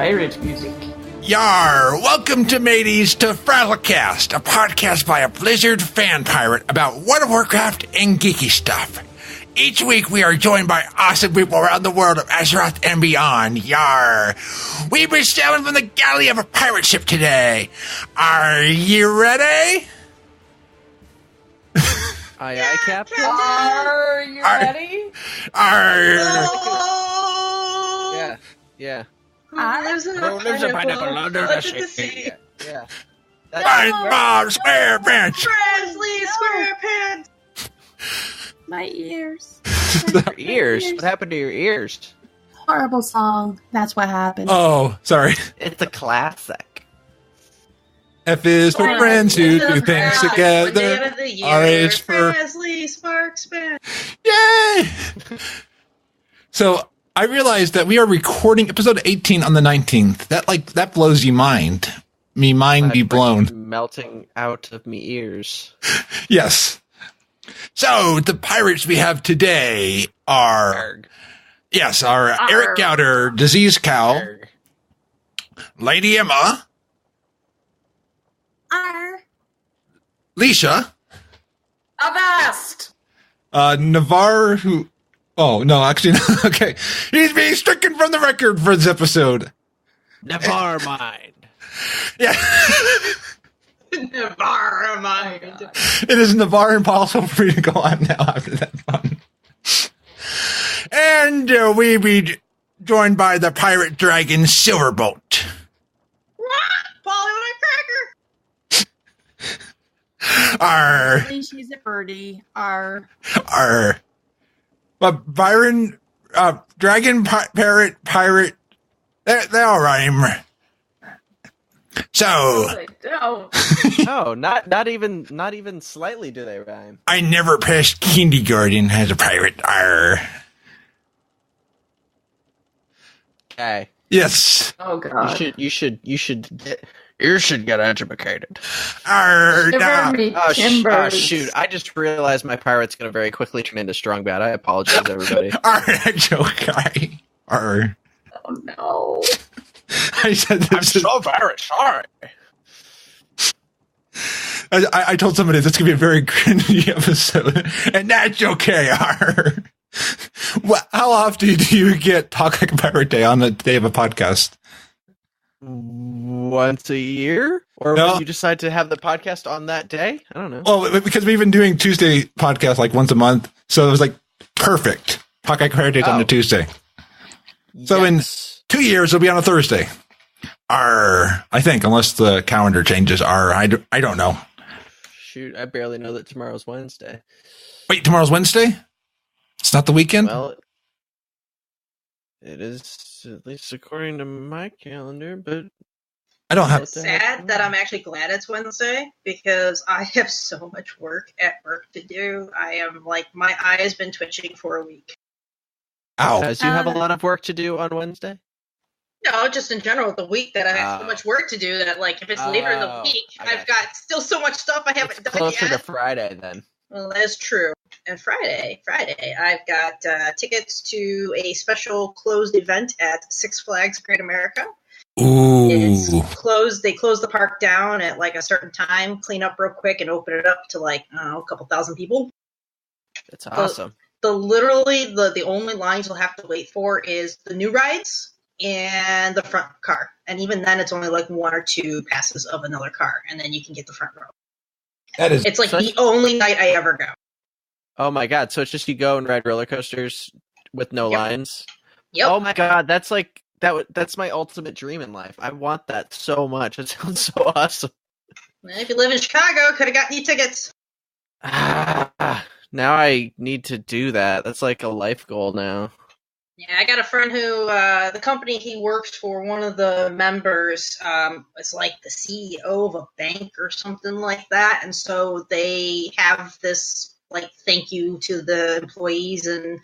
pirate music. YARRR! Welcome to mateys to Frazley, a podcast by a Blizzard fan pirate about World of Warcraft and geeky stuff. Each week we are joined by awesome people around the world of Azeroth and beyond. YARRR! We've been sailing from the galley of a pirate ship today. Are you ready? Aye, Captain. Are you ready? Arrr! Yeah. Lives in a pineapple under the sea. Yeah. SpongeBob SquarePants! Frazley SquarePants! My ears. Your ears? What happened to your ears? Horrible song. That's what happened. Oh, sorry. It's a classic. F is for friends who do things together. R is for Frazley Sparkspan. Yay! So I realized that we are recording episode 18 on the 19th. That blows you mind. Me mind be blown. Melting out of me ears. Yes. So the pirates we have today are Arrr. yes, our Arrr. Eric Gauder, Disease Cow, Arrr. Lady Emma, Arr. Lisia, Avast! Navarre, who... Oh, no, actually, okay. He's being stricken from the record for this episode. Never mind. Yeah. Never mind. It is Navarre impossible for me to go on now after that fun. And we be joined by the pirate dragon Siilverbolt. Polly Cracker. Arr. She's a birdie. Arr. Arr. But Byron, dragon, parrot, pirate, they all rhyme. So, They don't. No, not even slightly do they rhyme. I never passed kindergarten as a pirate. Arr. Okay. Yes. Oh god. You should get educated. Arr. Shiver Nah. me Oh, timbers. shoot. I just realized my pirate's going to very quickly turn into Strong Bad. I apologize, everybody. Arr, that joke guy. Arr. Oh no. I said this. very sorry. I told somebody this could be a very cringy episode, and that's okay. Arr. Well, how often do you get Talk Like a Pirate Day on the day of a podcast? Once a year? Or No. when you decide to have the podcast on that day? I don't know. Well, because we've been doing Tuesday podcasts like once a month, so it was like perfect. Talk Like a Pirate Day on a Tuesday. So in 2 years, it'll be on a Thursday. Arr, I think, unless the calendar changes. Arr, I don't know. Shoot, I barely know that tomorrow's Wednesday. Wait, tomorrow's Wednesday? It's not the weekend? Well, it is, at least according to my calendar, but I don't have... It's sad that I'm actually glad it's Wednesday because I have so much work at work to do. I am like, my eye has been twitching for a week. Ow. As you have a lot of work to do on Wednesday? No, just in general, the week that I have so much work to do that, like, if it's later in the week, I I've got still so much stuff I haven't It's done closer yet. to Friday, then. Well, that's true. And Friday, I've got tickets to a special closed event at Six Flags Great America. Ooh. It's closed. They close the park down at like a certain time, clean up real quick, and open it up to like, I don't know, a couple thousand people. That's awesome. The only lines you'll have to wait for is the new rides and the front car. And even then, it's only like one or two passes of another car, and then you can get the front row. That is... It's like the only night I ever go. Oh my god, so it's just you go and ride roller coasters with no Yep. lines? Yep. Oh my god, that's like that's my ultimate dream in life. I want that so much. It sounds so awesome. Well, if you live in Chicago, could have gotten you tickets. Now I need to do that. That's like a life goal now. Yeah, I got a friend who, the company he works for, one of the members is like the CEO of a bank or something like that. And so they have this, like, thank you to the employees and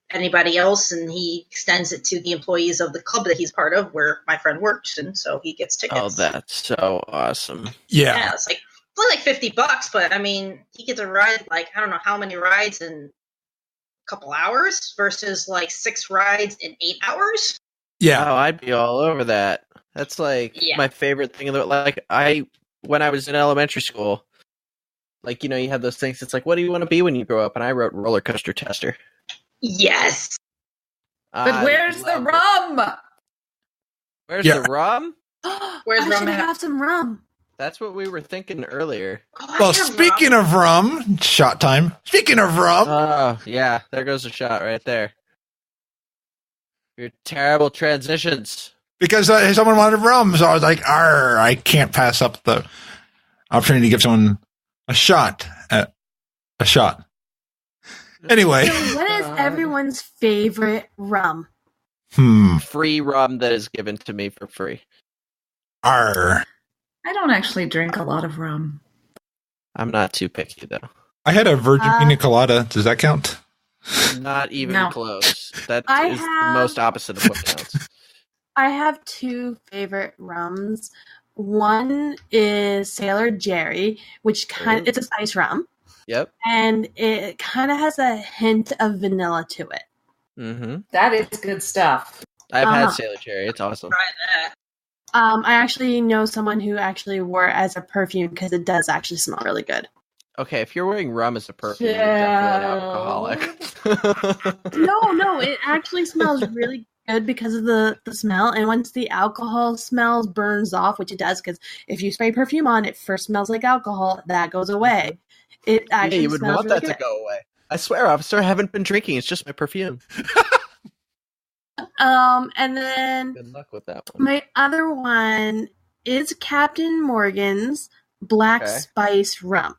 anybody else. And he extends it to the employees of the club that he's part of, where my friend works. And so he gets tickets. Oh, that's so awesome. Yeah. It's like, only like $50, but I mean, he gets a ride, like, I don't know how many rides in couple hours versus like 6 rides in 8 hours. Yeah. Oh, I'd be all over that. That's like Yeah. my favorite thing in the when I was in elementary school, like you have those things. It's like, what do you want to be when you grow up? And I wrote roller coaster tester. Yes. But I where's the love it. rum? Where's Yeah. the rum? Where's I rum should at? have some rum. That's what we were thinking earlier. Oh, I Well, have speaking rum. of rum, shot time. Speaking of rum, Oh, yeah. There goes a shot right there. Your terrible transitions. because someone wanted rum, so I was like, "Arr, I can't pass up the opportunity to give someone a shot at a shot." Anyway, So what is everyone's favorite rum? Free rum that is given to me for free. Arr. I don't actually drink a lot of rum. I'm not too picky, though. I had a virgin pina colada. Does that count? Not even No. close. That I is the have- most opposite of what counts. I have two favorite rums. One is Sailor Jerry, which it's a spice rum, Yep. and it kind of has a hint of vanilla to it. Mm-hmm. That is good stuff. I've had Uh-huh. Sailor Cherry. It's awesome. Try that. I actually know someone who actually wore it as a perfume because it does actually smell really good. Okay, if you're wearing rum as a perfume, you're definitely an alcoholic. No, it actually smells really good because of the smell. And once the alcohol smells burns off, which it does, because if you spray perfume on, it first smells like alcohol. That goes away. It Yeah, actually you would smells want really that good. to go away. I swear, officer, I haven't been drinking. It's just my perfume. And then Good luck with that one. my other one is Captain Morgan's Black Okay. Spice Rum.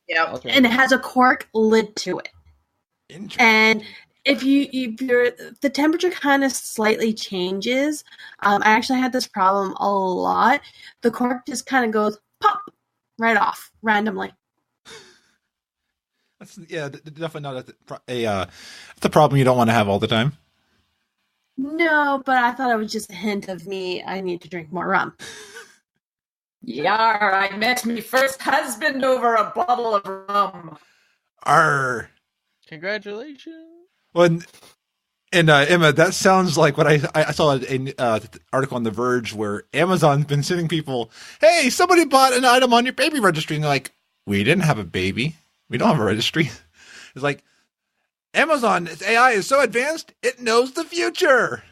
Yep. Okay. And it has a cork lid to it. Interesting. And if the temperature kind of slightly changes, I actually had this problem a lot. The cork just kind of goes pop right off randomly. That's, definitely not that's a problem you don't want to have all the time. No, but I thought it was just a hint of me. I need to drink more rum. Yarr, I met me first husband over a bottle of rum. Arr. Congratulations. Well, and Emma, that sounds like what I saw an article on The Verge where Amazon's been sending people, hey, somebody bought an item on your baby registry, and they're like, we didn't have a baby. We don't have a registry. It's like, Amazon's AI is so advanced, it knows the future.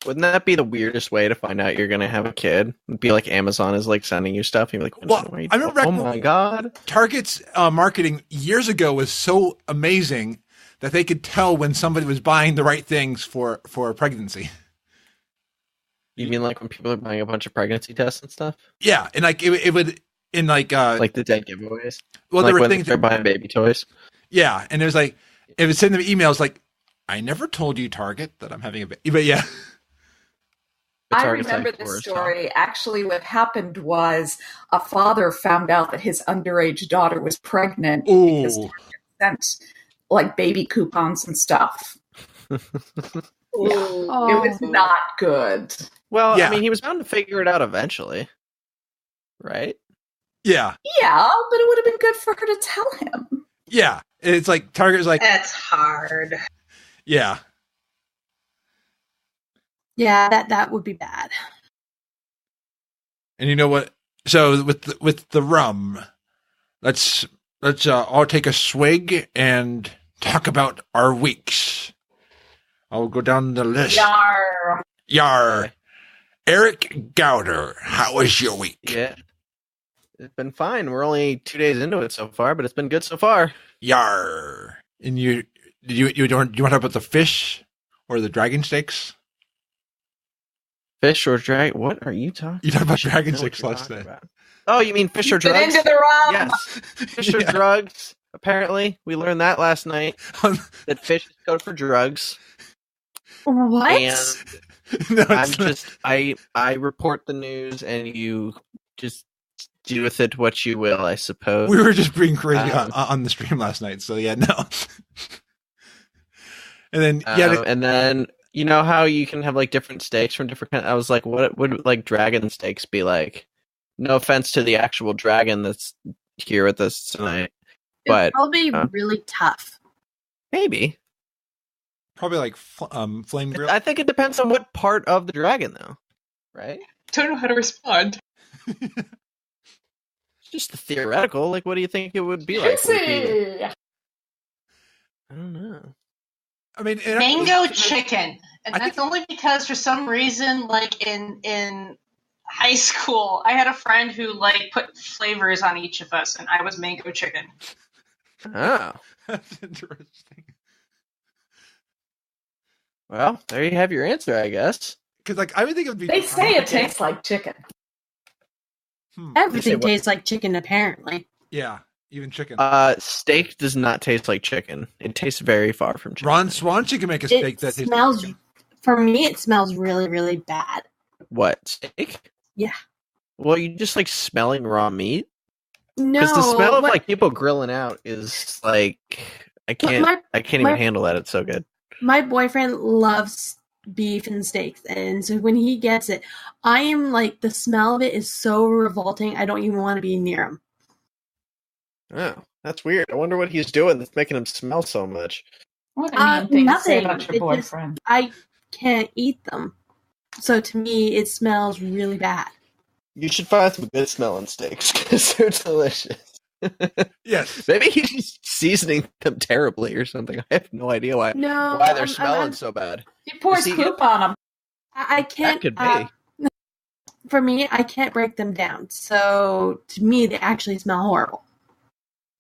Wouldn't that be the weirdest way to find out you're going to have a kid? It'd be like Amazon is like sending you stuff. You're like, Well, wait, I remember oh back my God. Target's marketing years ago was so amazing that they could tell when somebody was buying the right things for a pregnancy. You mean like when people are buying a bunch of pregnancy tests and stuff? Yeah, and like it would in like the dead giveaways? well, Like there were when things they're buying baby toys? yeah, and it was like it would send them emails like, I never told you, Target, that I'm having a baby. But yeah. I Target's remember like this worst, huh? story. Actually, what happened was a father found out that his underage daughter was pregnant because Ooh. Target sent like baby coupons and stuff. It was not good. Well, Yeah. I mean, he was bound to figure it out eventually, right? Yeah. Yeah, but it would have been good for her to tell him. Yeah. It's like Target's like, That's hard. yeah. Yeah, that would be bad. And you know what? So with the rum, let's all take a swig and talk about our weeks. I'll go down the list. Yarr. Yarr. Okay. Eric Gauder, how was your week? Yeah. It's been fine. We're only 2 days into it so far, but it's been good so far. Yarr. And you want to talk about the fish or the dragon steaks? Fish or drag? What are you talking? You talked about I dragon know what steaks you're last talking night. about. Oh, you mean fish or Get drugs? into the rum. Yes, fish or Yeah. drugs. Apparently, we learned that last night that fish go for drugs. What? And No, I'm it's not. just I report the news, and you just do with it what you will, I suppose. We were just being crazy Um, on the stream last night, so yeah, no. And then yeah, And then you know how you can have like different steaks from different kinds. I was like, what would like dragon steaks be like? No offense to the actual dragon that's here with us tonight, It's but probably uh, really tough. maybe. Probably like flame grill. I think it depends on what part of the dragon, though. Right? Don't know how to respond. It's just theoretical. Like, what do you think it would be like? Would it be- I don't know. I mean, Mango chicken, and I that's think- only because for some reason, like in high school, I had a friend who like put flavors on each of us, and I was mango chicken. Oh. That's interesting. Well, there you have your answer, I guess. Because like I would think it would be. They say it tastes like chicken. Everything what? tastes like chicken, apparently. Yeah, even chicken. Steak does not taste like chicken. It tastes very far from chicken. Ron Swanson can make a steak that tastes smells. like chicken. For me, it smells really, really bad. What, steak? Yeah. Well, you just like smelling raw meat? No, Because the smell of what- like people grilling out is like I can't even my- handle that. It's so good. my boyfriend loves beef and steaks, and so when he gets it, I am like, the smell of it is so revolting. I don't even want to be near him. Oh, that's weird. I wonder what he's doing that's making him smell so much. What a mean thing to say nothing. about your It just- boyfriend. I can't eat them, so to me, it smells really bad. You should find some good smelling steaks because they're delicious. Yes. Maybe he's just seasoning them terribly or something. I have no idea why No, they're smelling so bad. He pours See, poop on them. I can't. That could be. For me, I can't break them down. So to me, they actually smell horrible.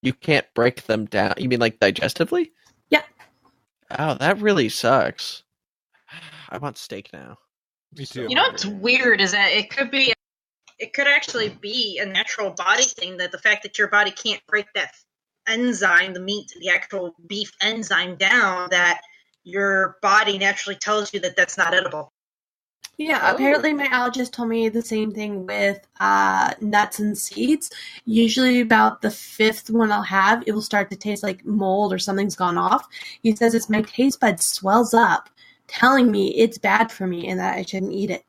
You can't break them down. You mean like digestively? Yeah. Oh, that really sucks. I want steak now. Me too. You know what's weird is that it could actually be a natural body thing, that the fact that your body can't break that enzyme, the meat, the actual beef enzyme down, that your body naturally tells you that that's not edible. Yeah, Oh. apparently my allergist told me the same thing with nuts and seeds. Usually about the fifth one I'll have, it will start to taste like mold or something's gone off. He says it's my taste bud swells up, telling me it's bad for me and that I shouldn't eat it.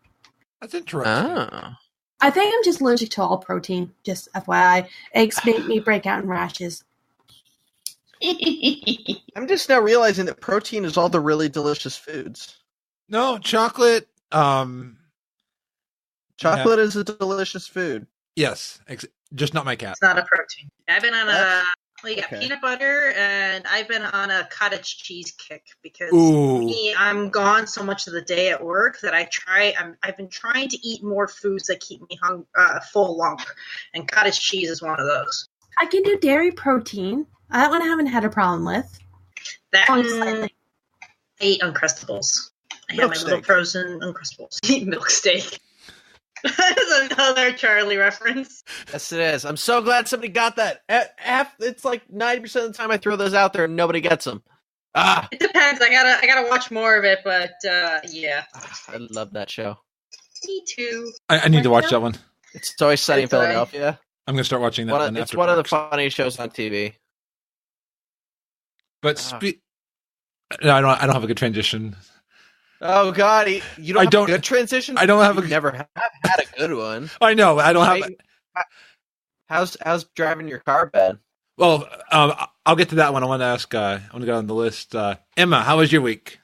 That's interesting. Oh. I think I'm just allergic to all protein, just FYI. Eggs make me break out in rashes. I'm just now realizing that protein is all the really delicious foods. No, chocolate. Chocolate is a delicious food. Yes, just not my cat. It's not a protein. I've been on you got okay. peanut butter, and I've been on a cottage cheese kick because Ooh. me, I'm gone so much of the day at work that I've been trying to eat more foods that keep me full longer, and cottage cheese is one of those. I can do dairy protein. That one I haven't had a problem with. That Only slightly. I ate Uncrustables. I had Milk my little steak. frozen Uncrustables. Milk steak. That's another Charlie reference. Yes, it is. I'm so glad somebody got that. It's like 90% of the time I throw those out there and nobody gets them. Ah, It depends. I gotta watch more of it, but yeah. I love that show. Me too. I need to watch that one. It's Always Sunny in It's all right. Philadelphia. I'm gonna start watching that one. It's after one of the Parks. funniest shows on TV. But no, I don't have a good transition. Oh God, you don't I have don't- a good transition. I don't have a- You've never have had a good one. I know I don't have. How's driving your car been? Well, I'll get to that one. I want to ask. I want to go on the list. Emma, how was your week?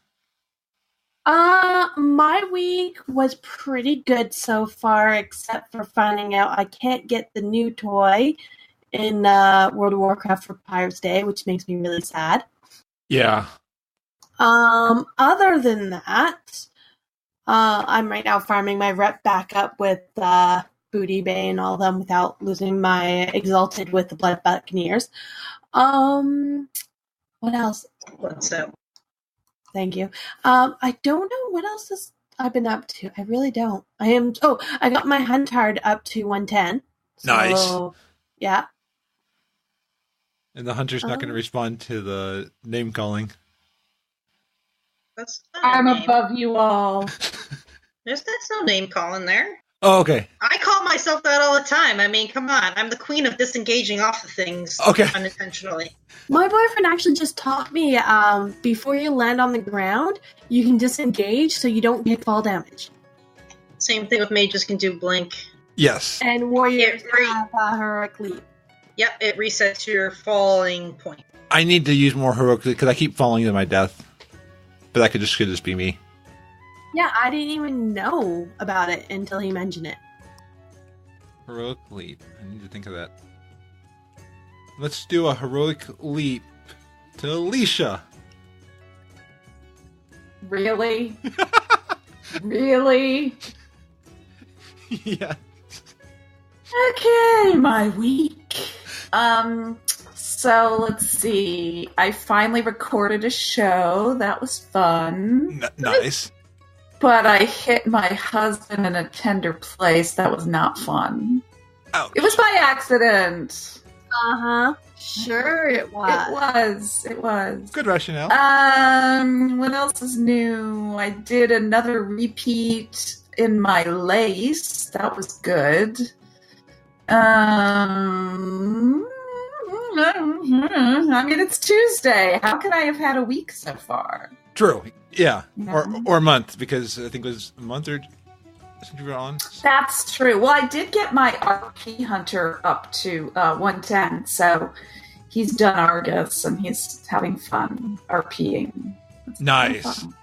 My week was pretty good so far, except for finding out I can't get the new toy in World of Warcraft for Pirates Day, which makes me really sad. Yeah. Other than that, I'm right now farming my rep back up with Booty Bay and all of them without losing my Exalted with the Blood Buccaneers. What else? What's up? Thank you. I don't know what else I've been up to. I really don't. I got my Huntard up to 110. So, Nice. Yeah. And the hunter's not going to respond to the name calling. That's not a I'm name. above you all. That's no name calling there. Oh, okay. I call myself that all the time. I mean, come on. I'm the queen of disengaging off of things Okay. unintentionally. My boyfriend actually just taught me before you land on the ground, you can disengage so you don't get fall damage. Same thing with mages can do blink. Yes. And warriors Yeah, great. have heroic leap. Yep, it resets your falling point. I need to use more heroic because I keep falling to my death. but that could just be me. Yeah, I didn't even know about it until he mentioned it. Heroic leap. I need to think of that. Let's do a heroic leap to Alicia. Really? Really? Yeah. Okay, my week. So let's see. I finally recorded a show. That was fun. Nice. But I hit my husband in a tender place. That was not fun. Ouch. It was by accident. Uh-huh. Sure it was. It was. Good rationale. What else is new? I did another repeat in my lace. That was good. I mean, it's Tuesday. How could I have had a week so far? True. Yeah. Yeah. Or a month, because I think it was a month or since you were on. That's true. Well, I did get my RP Hunter up to 110, so he's done Argus, and he's having fun RPing. It's Nice. fun.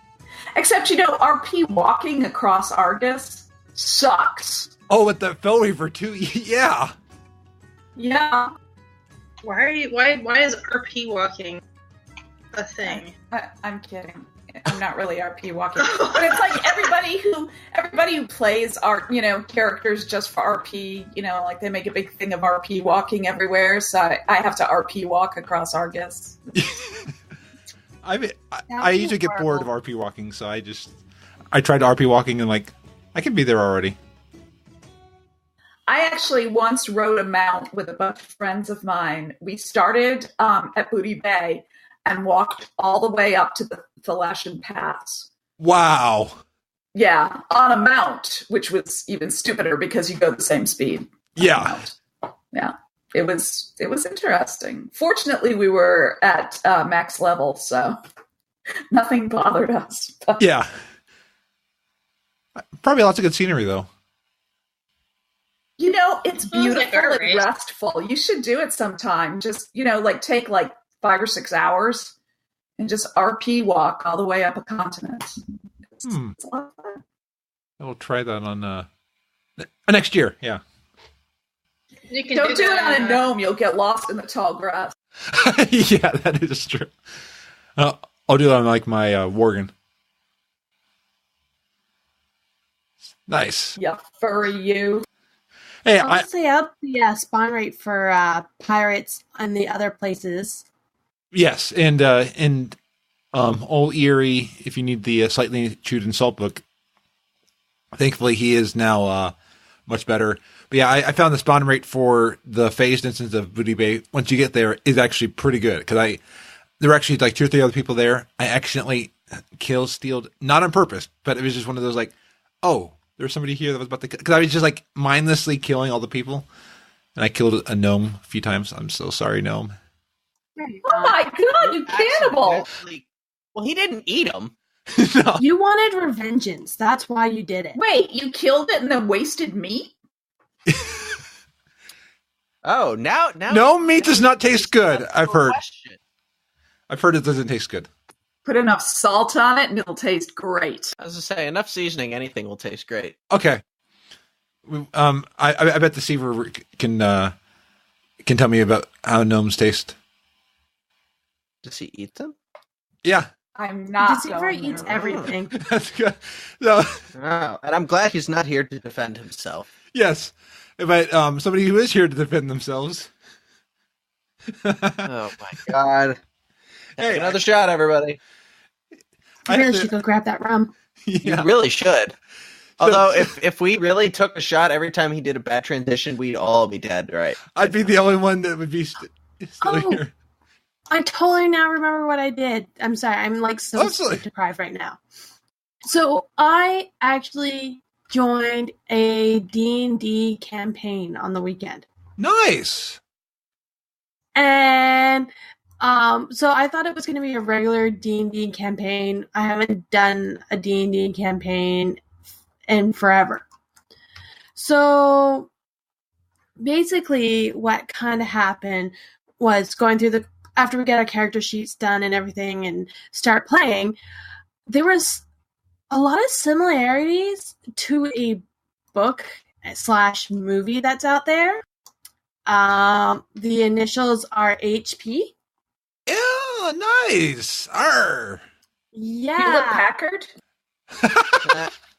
Except, RP walking across Argus sucks. Oh, with the Fell Reaver too. Yeah. Yeah. Why is RP walking a thing? I'm kidding. I'm not really RP walking, but it's like everybody who plays characters just for RP. Like they make a big thing of RP walking everywhere. So I have to RP walk across Argus. I usually get bored of RP walking, so I tried RP walking and I could be there already. I actually once rode a mount with a bunch of friends of mine. We started at Booty Bay and walked all the way up to the Thalashan Pass. Wow. Yeah, on a mount, which was even stupider because you go the same speed. Yeah. Yeah. It was interesting. Fortunately, we were at max level, so nothing bothered us. Yeah. Probably lots of good scenery, though. It's beautiful and restful. You should do it sometime. Just, take 5 or 6 hours and just RP walk all the way up a continent. It's a lot of fun. I will try that on next year. Yeah. You can Don't do it on a gnome. You'll get lost in the tall grass. Yeah, that is true. I'll do that on my Worgen. Nice. Yeah, furry you. Hey, I'll say up the spawn rate for pirates and the other places. Yes, and Old Erie, if you need the slightly chewed and salt book, thankfully he is now much better. But yeah, I found the spawn rate for the phased instance of Booty Bay, once you get there, is actually pretty good. Because there were actually 2 or 3 other people there. I accidentally stealed, not on purpose, but it was just one of those oh, there was somebody here that was about to... Because I was just mindlessly killing all the people. And I killed a gnome a few times. I'm so sorry, gnome. Oh my god, you cannibal! Well, he didn't eat them. No. You wanted revengeance. That's why you did it. Wait, you killed it and then wasted meat? Oh, now No, meat does not taste good, I've heard. Question. I've heard it doesn't taste good. Put enough salt on it and it'll taste great. I was to say, enough seasoning, anything will taste great. Okay. I bet the Siilverbolt can tell me about how gnomes taste. Does he eat them? Yeah. I'm not. Deceiver eats everything. That's good. So, Oh, and I'm glad he's not here to defend himself. yes. But somebody who is here to defend themselves. Oh my god. Hey, Take another shot, everybody. You really should go grab that rum. Yeah. You really should. Although, if we really took a shot every time he did a bad transition, we'd all be dead, right? I'd be the only one that would be still here. I totally now remember what I did. I'm sorry. I'm so Absolutely. sleep deprived right now. So I actually joined a D&D campaign on the weekend. Nice. And so I thought it was going to be a regular D&D campaign. I haven't done a D&D campaign in forever. So basically what kind of happened was going through after we get our character sheets done and everything and start playing, there was a lot of similarities to a book / movie that's out there. The initials are HP. Yeah, nice. Arr. Yeah. Hewlett Packard?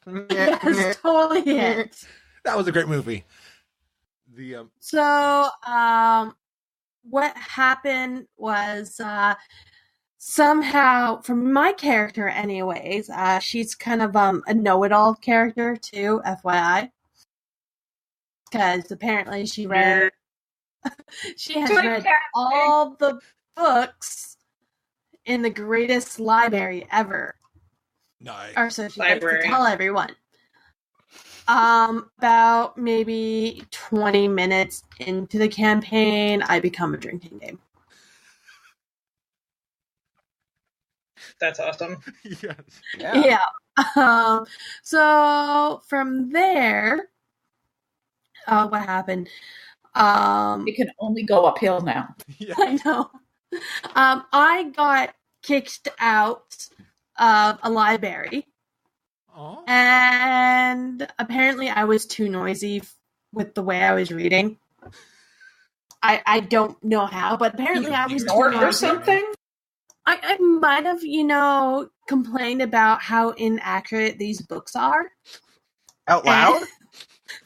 That's totally it. That was a great movie. So, what happened was, somehow, for my character anyways, she's kind of a know-it-all character too, FYI. Because apparently she read... she has read all the books in the greatest library ever. Nice. Or so she likes to tell everyone. About maybe 20 minutes into the campaign, I become a drinking game. That's awesome. Yes. Yeah. So from there, what happened? It can only go uphill now. Yeah. I know. I got kicked out of a library. Oh. And apparently I was too noisy with the way I was reading. I don't know how, but apparently I was too noisy. Or something? I might have, complained about how inaccurate these books are. Out loud?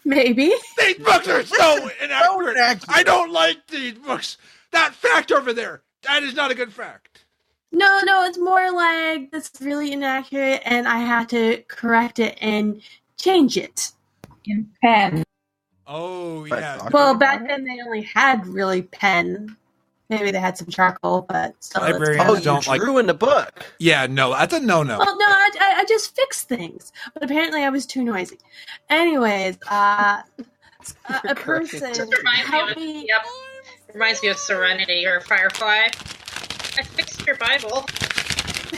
Maybe. These books are so inaccurate. I don't like these books. That fact over there, that is not a good fact. No, it's more like this is really inaccurate and I have to correct it and change it. In pen. Oh, yeah. Well, back then they only had really pen. Maybe they had some charcoal, but still. Librarians don't like... ruined the book. Yeah, no, that's a no-no. Well, no, I just fixed things. But apparently I was too noisy. Anyways, a person helped me... Yep. Reminds me of Serenity or Firefly. I fixed your Bible.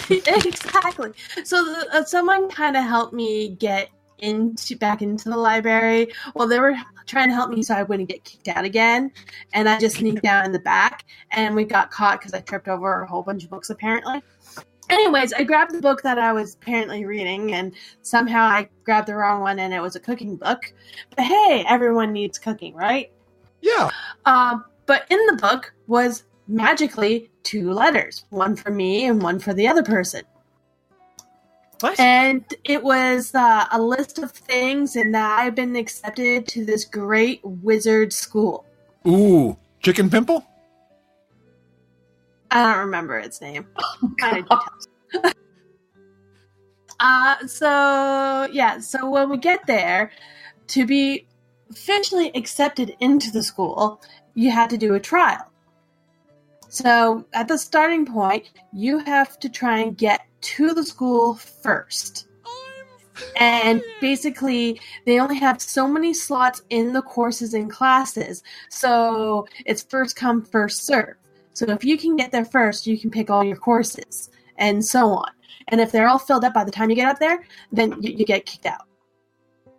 Exactly. So someone kind of helped me get back into the library. Well, they were trying to help me so I wouldn't get kicked out again. And I just sneaked down in the back, and we got caught because I tripped over a whole bunch of books, apparently. Anyways, I grabbed the book that I was apparently reading, and somehow I grabbed the wrong one, and it was a cooking book. But hey, everyone needs cooking, right? Yeah. But in the book was magically 2 letters, one for me and one for the other person. What? And it was a list of things, and that I've been accepted to this great wizard school. Ooh, Chicken Pimple? I don't remember its name. So when we get there, to be officially accepted into the school, you had to do a trial. So at the starting point, you have to try and get to the school first. And basically, they only have so many slots in the courses and classes. So it's first come, first serve. So if you can get there first, you can pick all your courses and so on. And if they're all filled up by the time you get up there, then you get kicked out.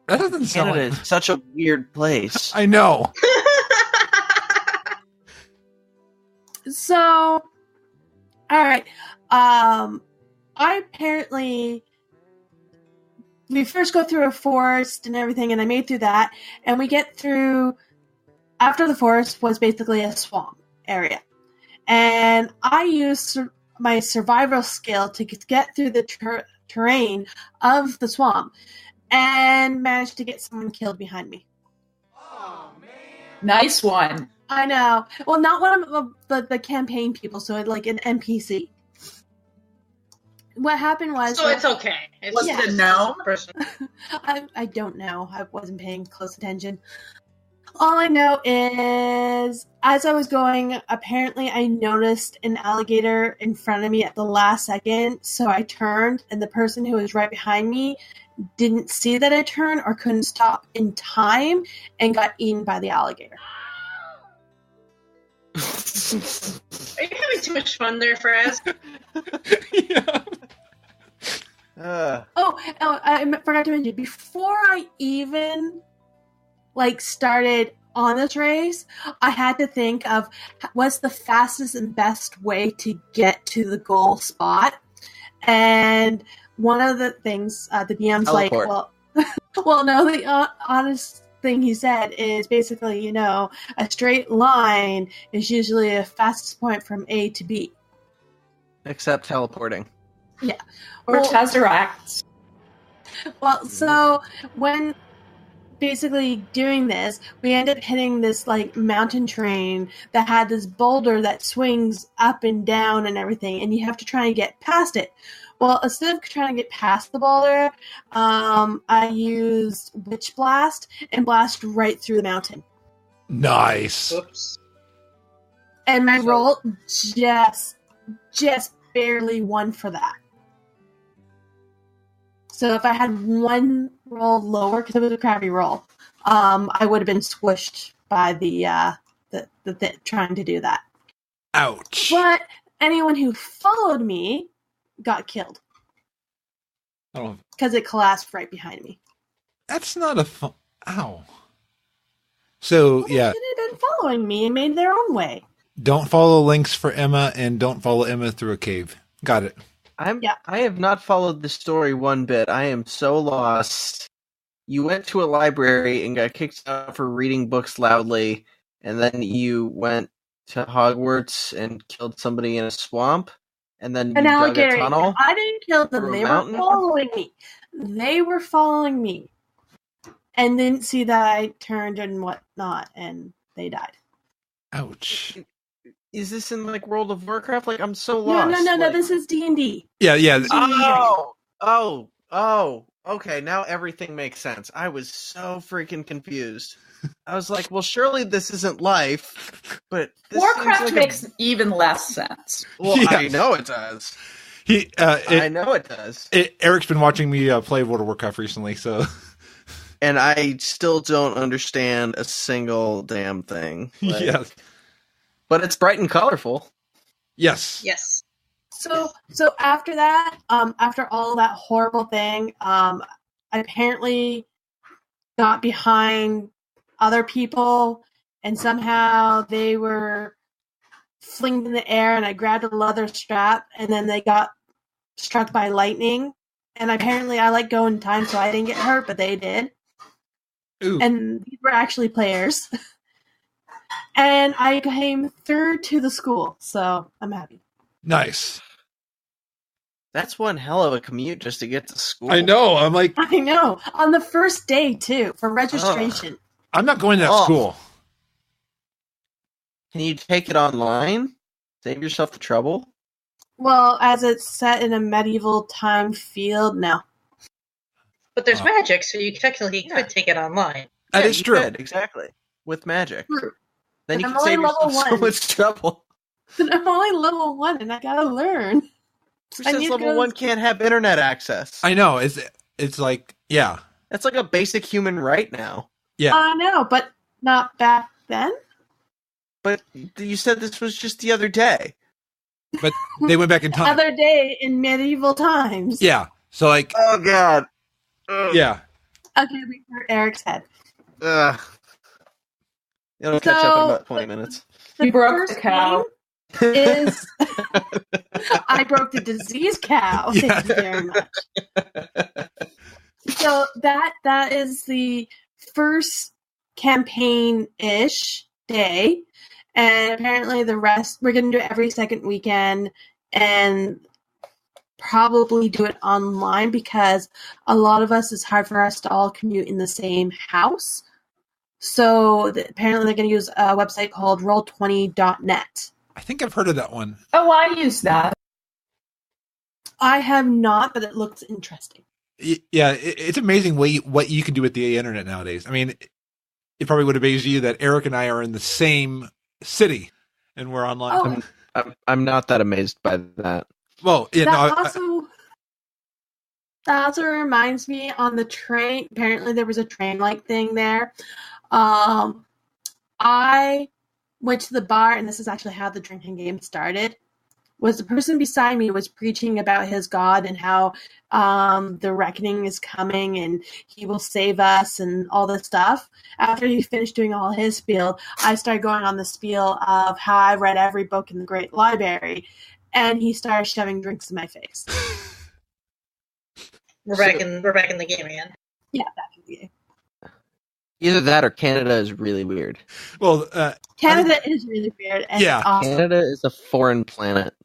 That doesn't sound Canada is such a weird place. I know. So, all right. We first go through a forest and everything, and I made through that, and we get through, after the forest was basically a swamp area. And I used my survival skill to get through the terrain of the swamp, and managed to get someone killed behind me. Oh, man. Nice one. I know. Well, not one of the campaign people, so like an NPC. What happened was... So it's okay. Was it a gnome? I don't know. I wasn't paying close attention. All I know is, as I was going, apparently I noticed an alligator in front of me at the last second, so I turned, and the person who was right behind me didn't see that I turned or couldn't stop in time and got eaten by the alligator. Are you having too much fun there, Fraz? Yeah. I forgot to mention, before I even started on this race, I had to think of what's the fastest and best way to get to the goal spot. And one of the things the DM's like, Teleport. well, no, the honest thing he said is basically, a straight line is usually a fastest point from A to B. Except teleporting. Yeah. Or Tesseract. Well, so when basically doing this, we ended up hitting this like mountain train that had this boulder that swings up and down and everything, and you have to try and get past it. Well, instead of trying to get past the boulder, I used Witch Blast and blast right through the mountain. Nice. Oops. And my roll just barely won for that. So if I had one roll lower, because it was a crappy roll, I would have been squished by the trying to do that. Ouch. But anyone who followed me got killed Oh, because it collapsed right behind me. that's not a fun. Ow. So, Well, yeah, they should have been following me and made their own way. don't follow links for Emma and don't follow Emma through a cave. Got it. I have not followed the story one bit. I am so lost. You went to a library and got kicked out for reading books loudly, and then you went to Hogwarts and killed somebody in a swamp, and then you And now, dug a Gary, tunnel. I didn't kill them. through a They mountain? were following me. They were following me. And didn't see that I turned and whatnot, and they died. Ouch. Is this in like World of Warcraft? Like I'm so lost. No. Like- This is D&D. Yeah. Oh. Okay, now everything makes sense. I was so freaking confused. I was like, well, surely this isn't life, but this Warcraft seems like makes even less sense. Well, Yeah. I know it does. I I know it does. Eric's been watching me play World of Warcraft recently, so And I still don't understand a single damn thing. Like, yes. But it's bright and colorful. Yes. Yes. So after that, after all that horrible thing, I apparently got behind other people, and somehow they were flinged in the air, and I grabbed a leather strap, and then they got struck by lightning. And apparently I let go in time, so I didn't get hurt, but they did. Ooh. And these were actually players. And I came third to the school, so I'm happy. Nice. That's one hell of a commute just to get to school. I know. I'm like, I know. On the first day, too, for registration. I'm not going to that Oh. school. Can you take it online? Save yourself the trouble? Well, as it's set in a medieval time field, no. But there's Oh. magic, so you technically Yeah. could take it online. That Yeah, is you true. could, exactly. With magic. True. Then you And can I'm save only yourself level so 1. much trouble. But I'm only level 1, and I gotta learn. Who I says need to level go to 1 can't have internet access? I know. It's like, yeah. That's like a basic human right now. Yeah. I know, but not back then. But you said this was just the other day. But they went back in time. Other day in medieval times. Yeah. So, like, Oh, God. Ugh. yeah. Okay, we hurt Eric's head. Ugh. It'll catch up in So- about 20 minutes. The You broke first the cow. game is I broke the diseased cow. Yeah. Thank you very much. So that is the first campaign-ish day, and apparently the rest we're going to do it every second weekend, and probably do it online because a lot of us it's hard for us to all commute in the same house. So apparently they're going to use a website called roll20.net. I think I've heard of that one. Oh, I use that. I have not, but it looks interesting. Yeah, it's amazing what you can do with the internet nowadays. I mean, it probably would amaze you that Eric and I are in the same city and we're online. Oh. I'm not that amazed by that. Well, yeah, That also reminds me on the train. Apparently, there was a train-like thing there. I went to the bar, and this is actually how the drinking game started. Was the person beside me was preaching about his God and how the reckoning is coming and he will save us and all this stuff. After he finished doing all his spiel, I started going on the spiel of how I read every book in the Great Library, and he started shoving drinks in my face. We're back in the game again. Yeah, back in the game. Either that or Canada is really weird. Well, Canada is really weird and Yeah. awesome. Canada is a foreign planet.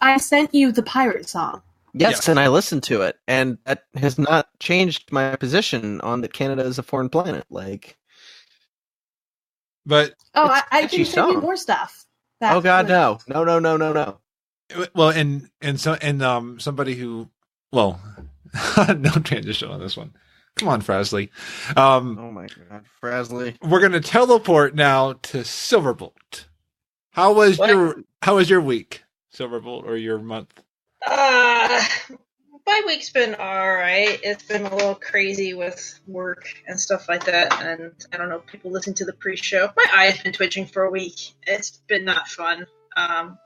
I sent you the pirate song. Yes, and I listened to it, and that has not changed my position on that Canada is a foreign planet. Like, but Oh, It's a I catchy can send you song. more stuff. oh god, no. No. well, and somebody who, well, no transition on this one. Come on, Frazley. Oh my god, Frazley. We're gonna teleport now to Siilverbolt. How was your week, Siilverbolt, or your month? My week's been alright. It's been a little crazy with work and stuff like that, and I don't know, people listen to the pre-show. My eye has been twitching for a week. It's been not fun.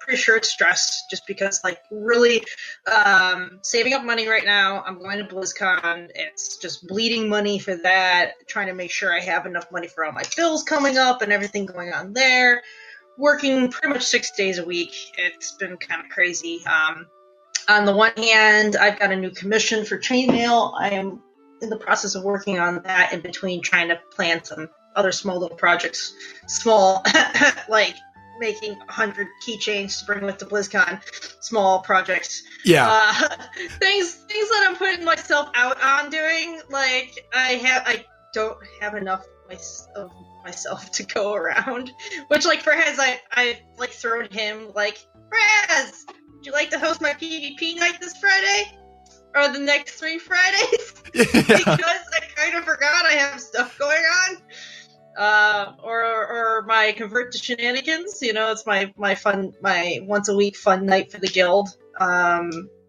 Pretty sure it's stress, just because, like, really saving up money right now. I'm going to BlizzCon. It's just bleeding money for that, trying to make sure I have enough money for all my bills coming up and everything going on there. Working pretty much 6 days a week. It's been kind of crazy. On the one hand, I've got a new commission for chainmail. I am in the process of working on that in between trying to plan some other small little projects. Small, like making 100 keychains to bring with to BlizzCon. Small projects. Yeah. Things that I'm putting myself out on doing. Like, I don't have enough of myself to go around. Which, like, for Hez, I like thrown him, like, Raz! Would you like to host my PvP night this Friday? Or the next 3 Fridays? Yeah. Because I kind of forgot I have stuff going on. Or my convert to shenanigans. You know, it's my once a week fun night for the guild.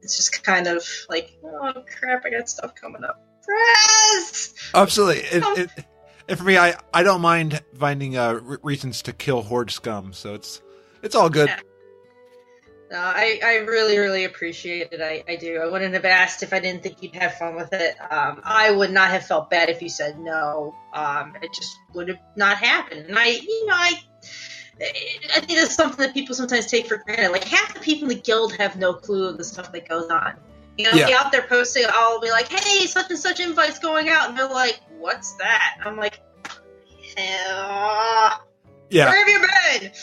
It's just kind of like, oh crap, I got stuff coming up. Press! Absolutely. And for me, I don't mind finding reasons to kill horde scum, so it's all good. Yeah. No, I really, really appreciate it. I do. I wouldn't have asked if I didn't think you'd have fun with it. I would not have felt bad if you said no. It just would have not happened. And I think that's something that people sometimes take for granted. Like, half the people in the guild have no clue of the stuff that goes on. You know, be out there posting, I'll be like, hey, such and such invite's going out. And they're like, what's that? I'm like, Yeah. where have you been?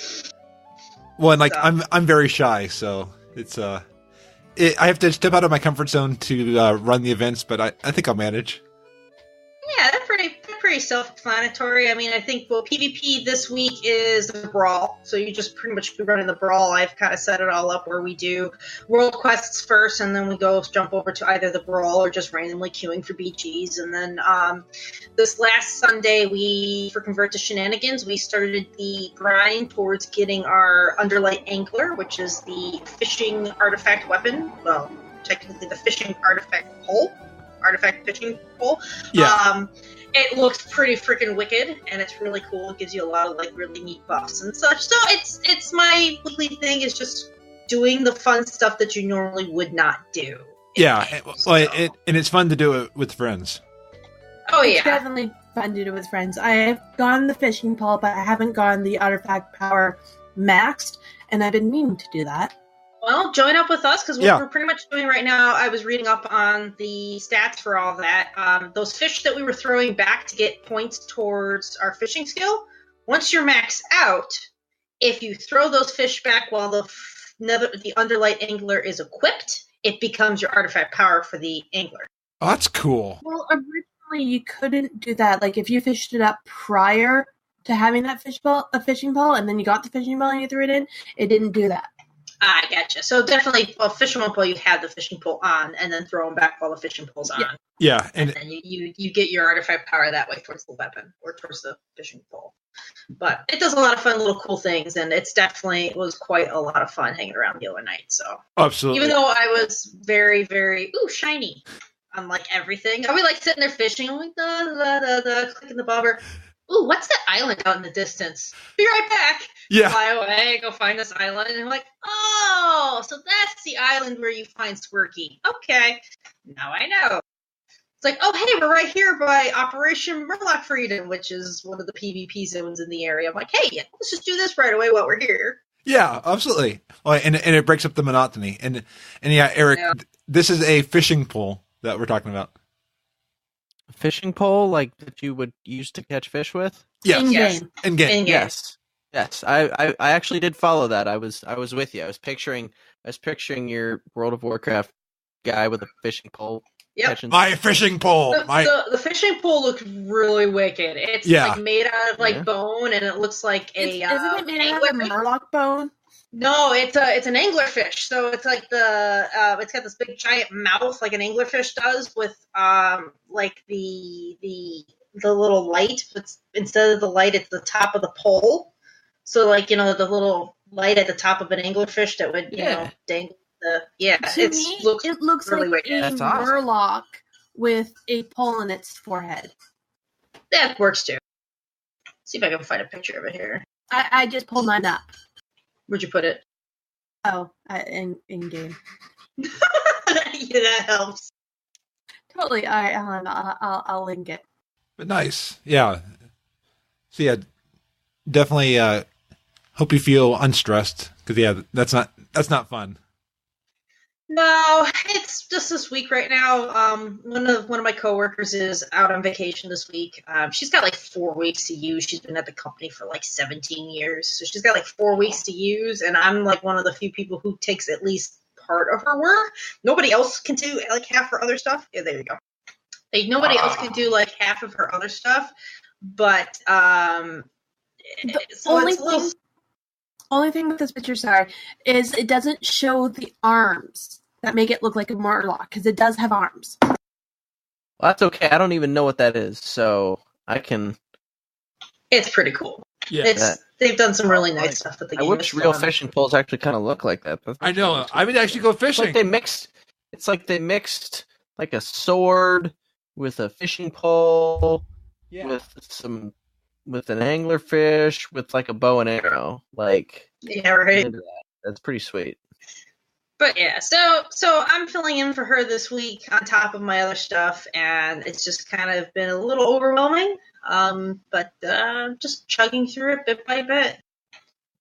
Well, and like I'm very shy, so it's I have to step out of my comfort zone to run the events, but I think I'll manage. Yeah, they're pretty self-explanatory. I mean, I think, well, PvP this week is the Brawl, so you just pretty much be running the Brawl. I've kind of set it all up where we do world quests first, and then we jump over to either the Brawl or just randomly queuing for BGs. And then this last Sunday, for Convert to Shenanigans, we started the grind towards getting our Underlight Angler, which is the fishing artifact weapon. Well, technically the fishing artifact pole. Artifact fishing pole. Yeah. It looks pretty freaking wicked, and it's really cool. It gives you a lot of, like, really neat buffs and such. So it's my weekly thing, is just doing the fun stuff that you normally would not do. Yeah, and it's fun to do it with friends. Oh, It's yeah. definitely fun to do with friends. I have gone the fishing pole, but I haven't gone the artifact power maxed, and I've been meaning to do that. Well, join up with us, because what we're pretty much doing right now, I was reading up on the stats for all of that. Those fish that we were throwing back to get points towards our fishing skill, once you're maxed out, if you throw those fish back while the Underlight Angler is equipped, it becomes your artifact power for the angler. Oh, that's cool. Well, originally you couldn't do that. Like, if you fished it up prior to having that fishing pole, and then you got the fishing pole and you threw it in, it didn't do that. I gotcha. So definitely, well, fishing pole, you have the fishing pole on, and then throw them back while the fishing pole's on. Yeah, and then you get your artifact power that way towards the weapon or towards the fishing pole. But it does a lot of fun, little cool things, and it was quite a lot of fun hanging around the other night. So absolutely, even though I was very, very shiny on, like, everything, I was like sitting there fishing, I'm like clicking the bobber. Ooh, what's that island out in the distance? Be right back. Yeah. Fly away, go find this island. And I'm like, oh, so that's the island where you find Squirky. Okay, now I know. It's like, oh, hey, we're right here by Operation Murloc Freedom, which is one of the PvP zones in the area. I'm like, hey, let's just do this right away while we're here. Yeah, absolutely. Well, and it breaks up the monotony. And yeah, Eric, this is a fishing pole. that we're talking about? A fishing pole, like that you would use to catch fish with? Yes. In-game. In-game. In-game. Yes. I actually did follow that. I was with you. I was picturing your World of Warcraft guy with a fishing pole. Yep. catching- My fishing pole. The fishing pole looks really wicked. It's like made out of like bone, and it looks like Isn't it made out of murloc bone? No, it's an anglerfish. So it's like it's got this big giant mouth like an anglerfish does, with like the little light, but instead of the light, it's the top of the pole. So like, the little light at the top of an anglerfish that would dangle. It looks really like wicked. a That's awesome. murloc with a pole in its forehead. That works too. See if I can find a picture of it here. I just pulled mine up. Where'd you put it? Oh, in game. Yeah, that helps. Totally. All right, I'll link it. But nice. Yeah. So yeah, definitely hope you feel unstressed, because that's not fun. No, it's just this week right now. One of my coworkers is out on vacation this week. She's got like 4 weeks to use. She's been at the company for like 17 years, so she's got like 4 weeks to use. And I'm like one of the few people who takes at least part of her work. Nobody else can do like half her other stuff. Yeah, there you go. Nobody else can do like half of her other stuff, but Only thing with this picture, is it doesn't show the arms that make it look like a murloc, because it does have arms. Well, that's okay. I don't even know what that is, so I can. It's pretty cool. Yeah. They've done some really nice stuff with the game. I wish real fishing poles actually kind of look like that. I know. I would actually go fishing. It's like they mixed like a sword with a fishing pole with an anglerfish with like a bow and arrow. Like, yeah, right. That's pretty sweet. But yeah, so I'm filling in for her this week on top of my other stuff, and it's just kind of been a little overwhelming. But just chugging through it bit by bit.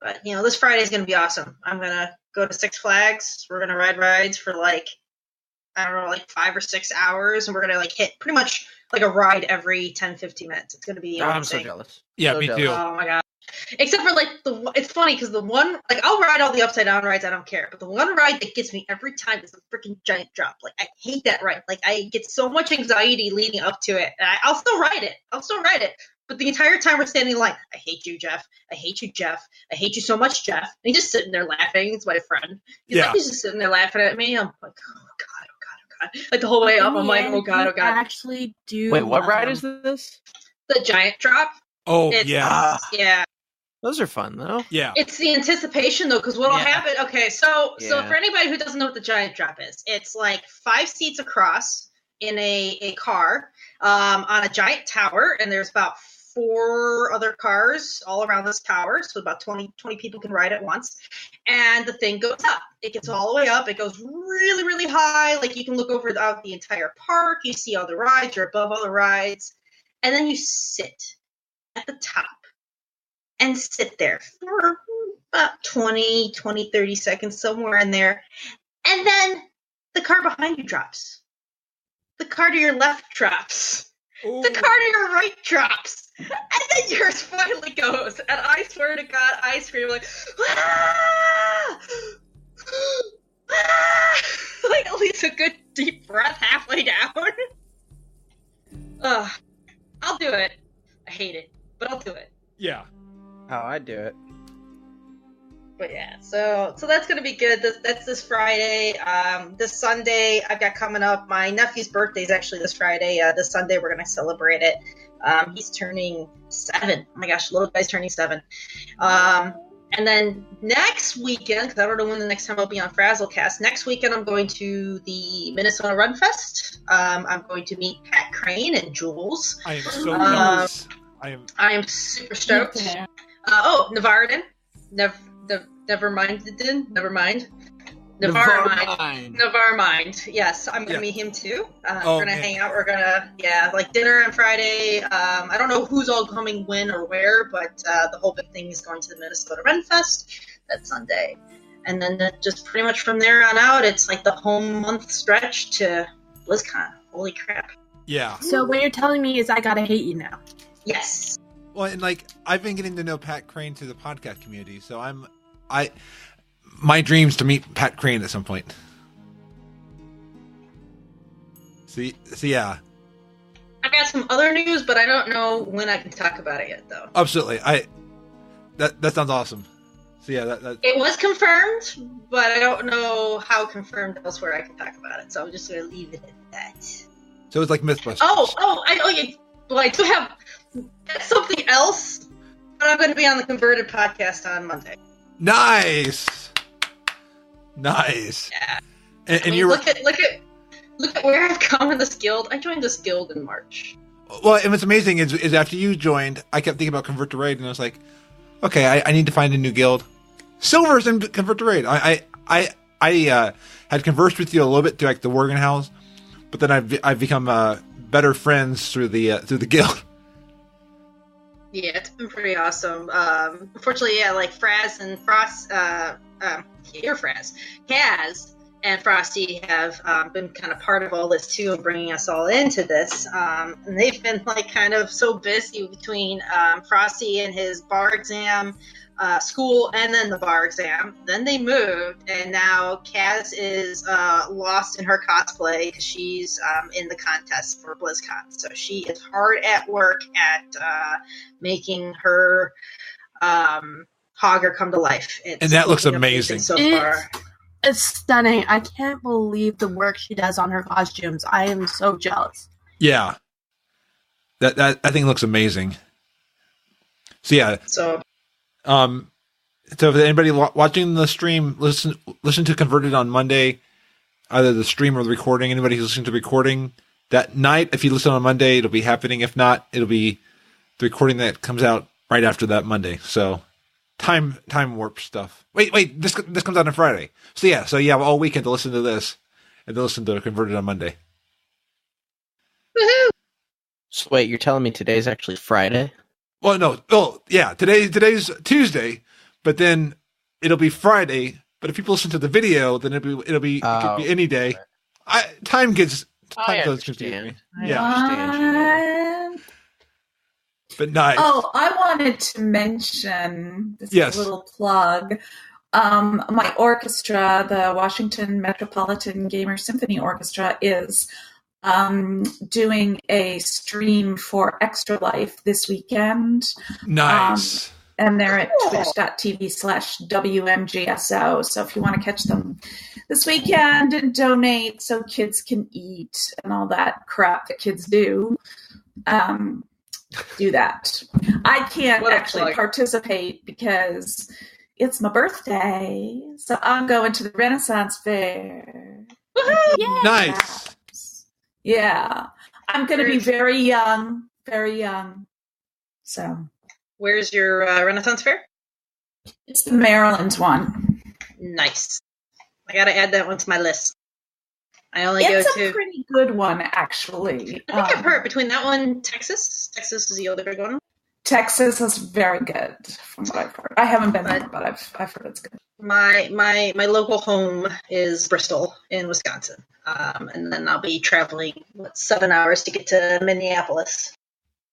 But this Friday is going to be awesome. I'm going to go to Six Flags. We're going to ride rides for like 5 or 6 hours, and we're going to like hit pretty much like a ride every 10-15 minutes. It's going to be amazing. I'm so jealous. Yeah, so me jealous. too. Oh my god. Except for like it's funny because the one, like, I'll ride all the upside down rides, I don't care. But the one ride that gets me every time is the freaking giant drop. Like, I hate that ride. Like, I get so much anxiety leading up to it. And I'll still ride it. But the entire time we're standing in line, I hate you, Jeff. I hate you, Jeff. I hate you so much, Jeff. And he's just sitting there laughing. It's my friend. He's just sitting there laughing at me. I'm like, oh god. Like the whole way up, I'm like, oh god. Actually, do Wait, what ride is this? The giant drop. Oh, Yeah. Those are fun though. Yeah. It's the anticipation though, because what'll happen? Okay, so Yeah. for anybody who doesn't know what the giant drop is, it's like 5 seats across in a car on a giant tower, and there's about 4 other cars all around this tower, so about 20 people can ride at once. And the thing goes up. It gets all the way up. It goes really, really high. Like, you can look over out the entire park. You see all the rides. You're above all the rides. And then you sit at the top and sit there for about 20, 30 seconds, somewhere in there. And then the car behind you drops. The car to your left drops. Ooh. The car to your right drops. And then yours finally goes. And I swear to God, I scream like, ah! Ah! Like, at least a good deep breath halfway down. I'll do it. I hate it, but I'll do it. Yeah. Oh, I'd do it. But yeah, so that's gonna be good. That's this Friday. This Sunday I've got coming up. My nephew's birthday is actually this Friday. This Sunday we're gonna celebrate it. He's turning 7. Oh my gosh, the little guy's turning 7. And then next weekend, because I don't know when the next time I'll be on Frazzlecast. Next weekend I'm going to the Minnesota Run Fest. I'm going to meet Pat Crane and Jules. I am so jealous. I am super stoked. Yeah. Navarden. Never mind. Yes, I'm gonna meet him too. We're gonna hang out. We're gonna like dinner on Friday. I don't know who's all coming when or where, but the whole big thing is going to the Minnesota Run Fest that Sunday, and then just pretty much from there on out, it's like the home month stretch to BlizzCon. Holy crap. Yeah. So what you're telling me is I gotta hate you now. Yes. Well, and like I've been getting to know Pat Crane through the podcast community, so my dreams to meet Pat Crane at some point. See, yeah. I got some other news, but I don't know when I can talk about it yet, though. Absolutely. That sounds awesome. So yeah, that It was confirmed, but I don't know how confirmed elsewhere I can talk about it. So I'm just going to leave it at that. so it's like Mythbusters. I do have that's something else, but I'm going to be on the Converted podcast on Monday. Nice. Yeah. And I mean, you're look at where I've come in this guild. I joined this guild in March. well, and what's amazing is after you joined, I kept thinking about Convert to Raid, and I was like, okay, I need to find a new guild. Silver's in Convert to Raid. I had conversed with you a little bit through like the Worgen House, but then I've become better friends through the guild. Yeah, it's been pretty awesome. Unfortunately, yeah, like Fraz and Frost, Fraz, Kaz and Frosty have been kind of part of all this too, and bringing us all into this. And they've been like kind of so busy between Frosty and his bar exam, school, and then the bar exam. Then they moved, and now Kaz is lost in her cosplay because she's in the contest for BlizzCon. So she is hard at work at making her Hogger come to life. And that looks amazing so far. It's stunning. I can't believe the work she does on her costumes. I am so jealous. Yeah, that I think looks amazing. So yeah, So if anybody watching the stream, listen to Converted on Monday, either the stream or the recording. Anybody who's listening to the recording that night, if you listen on Monday, it'll be happening. If not, it'll be the recording that comes out right after that Monday. So time warp stuff. Wait, this comes out on Friday. So you have all weekend to listen to this and to listen to Converted on Monday. woohoo! So wait, you're telling me today's actually Friday? Well, no. Oh, yeah. Today's Tuesday, but then it'll be Friday. But if people listen to the video, then it could be any day. Time does confuse me. Yeah. Understand. But nice. Oh, I wanted to mention this Yes. little plug. My orchestra, the Washington Metropolitan Gamer Symphony Orchestra, is doing a stream for Extra Life this weekend. Nice. And they're at twitch.tv/WMGSO. So if you want to catch them this weekend and donate so kids can eat and all that crap that kids do that. I can't actually participate because it's my birthday. So I'm going to the Renaissance Fair. Yeah. Nice. Yeah. I'm going to be very young. Very young. So Where's your Renaissance Fair? it's the Maryland one. Nice. I gotta add that one to my list. I only It's go a to. pretty good one, actually. I think I've heard between that one, Texas. Texas is the other big one. Texas is very good, from what I've heard. I haven't been there, but I've heard it's good. My local home is Bristol in Wisconsin, and then I'll be traveling 7 hours to get to Minneapolis.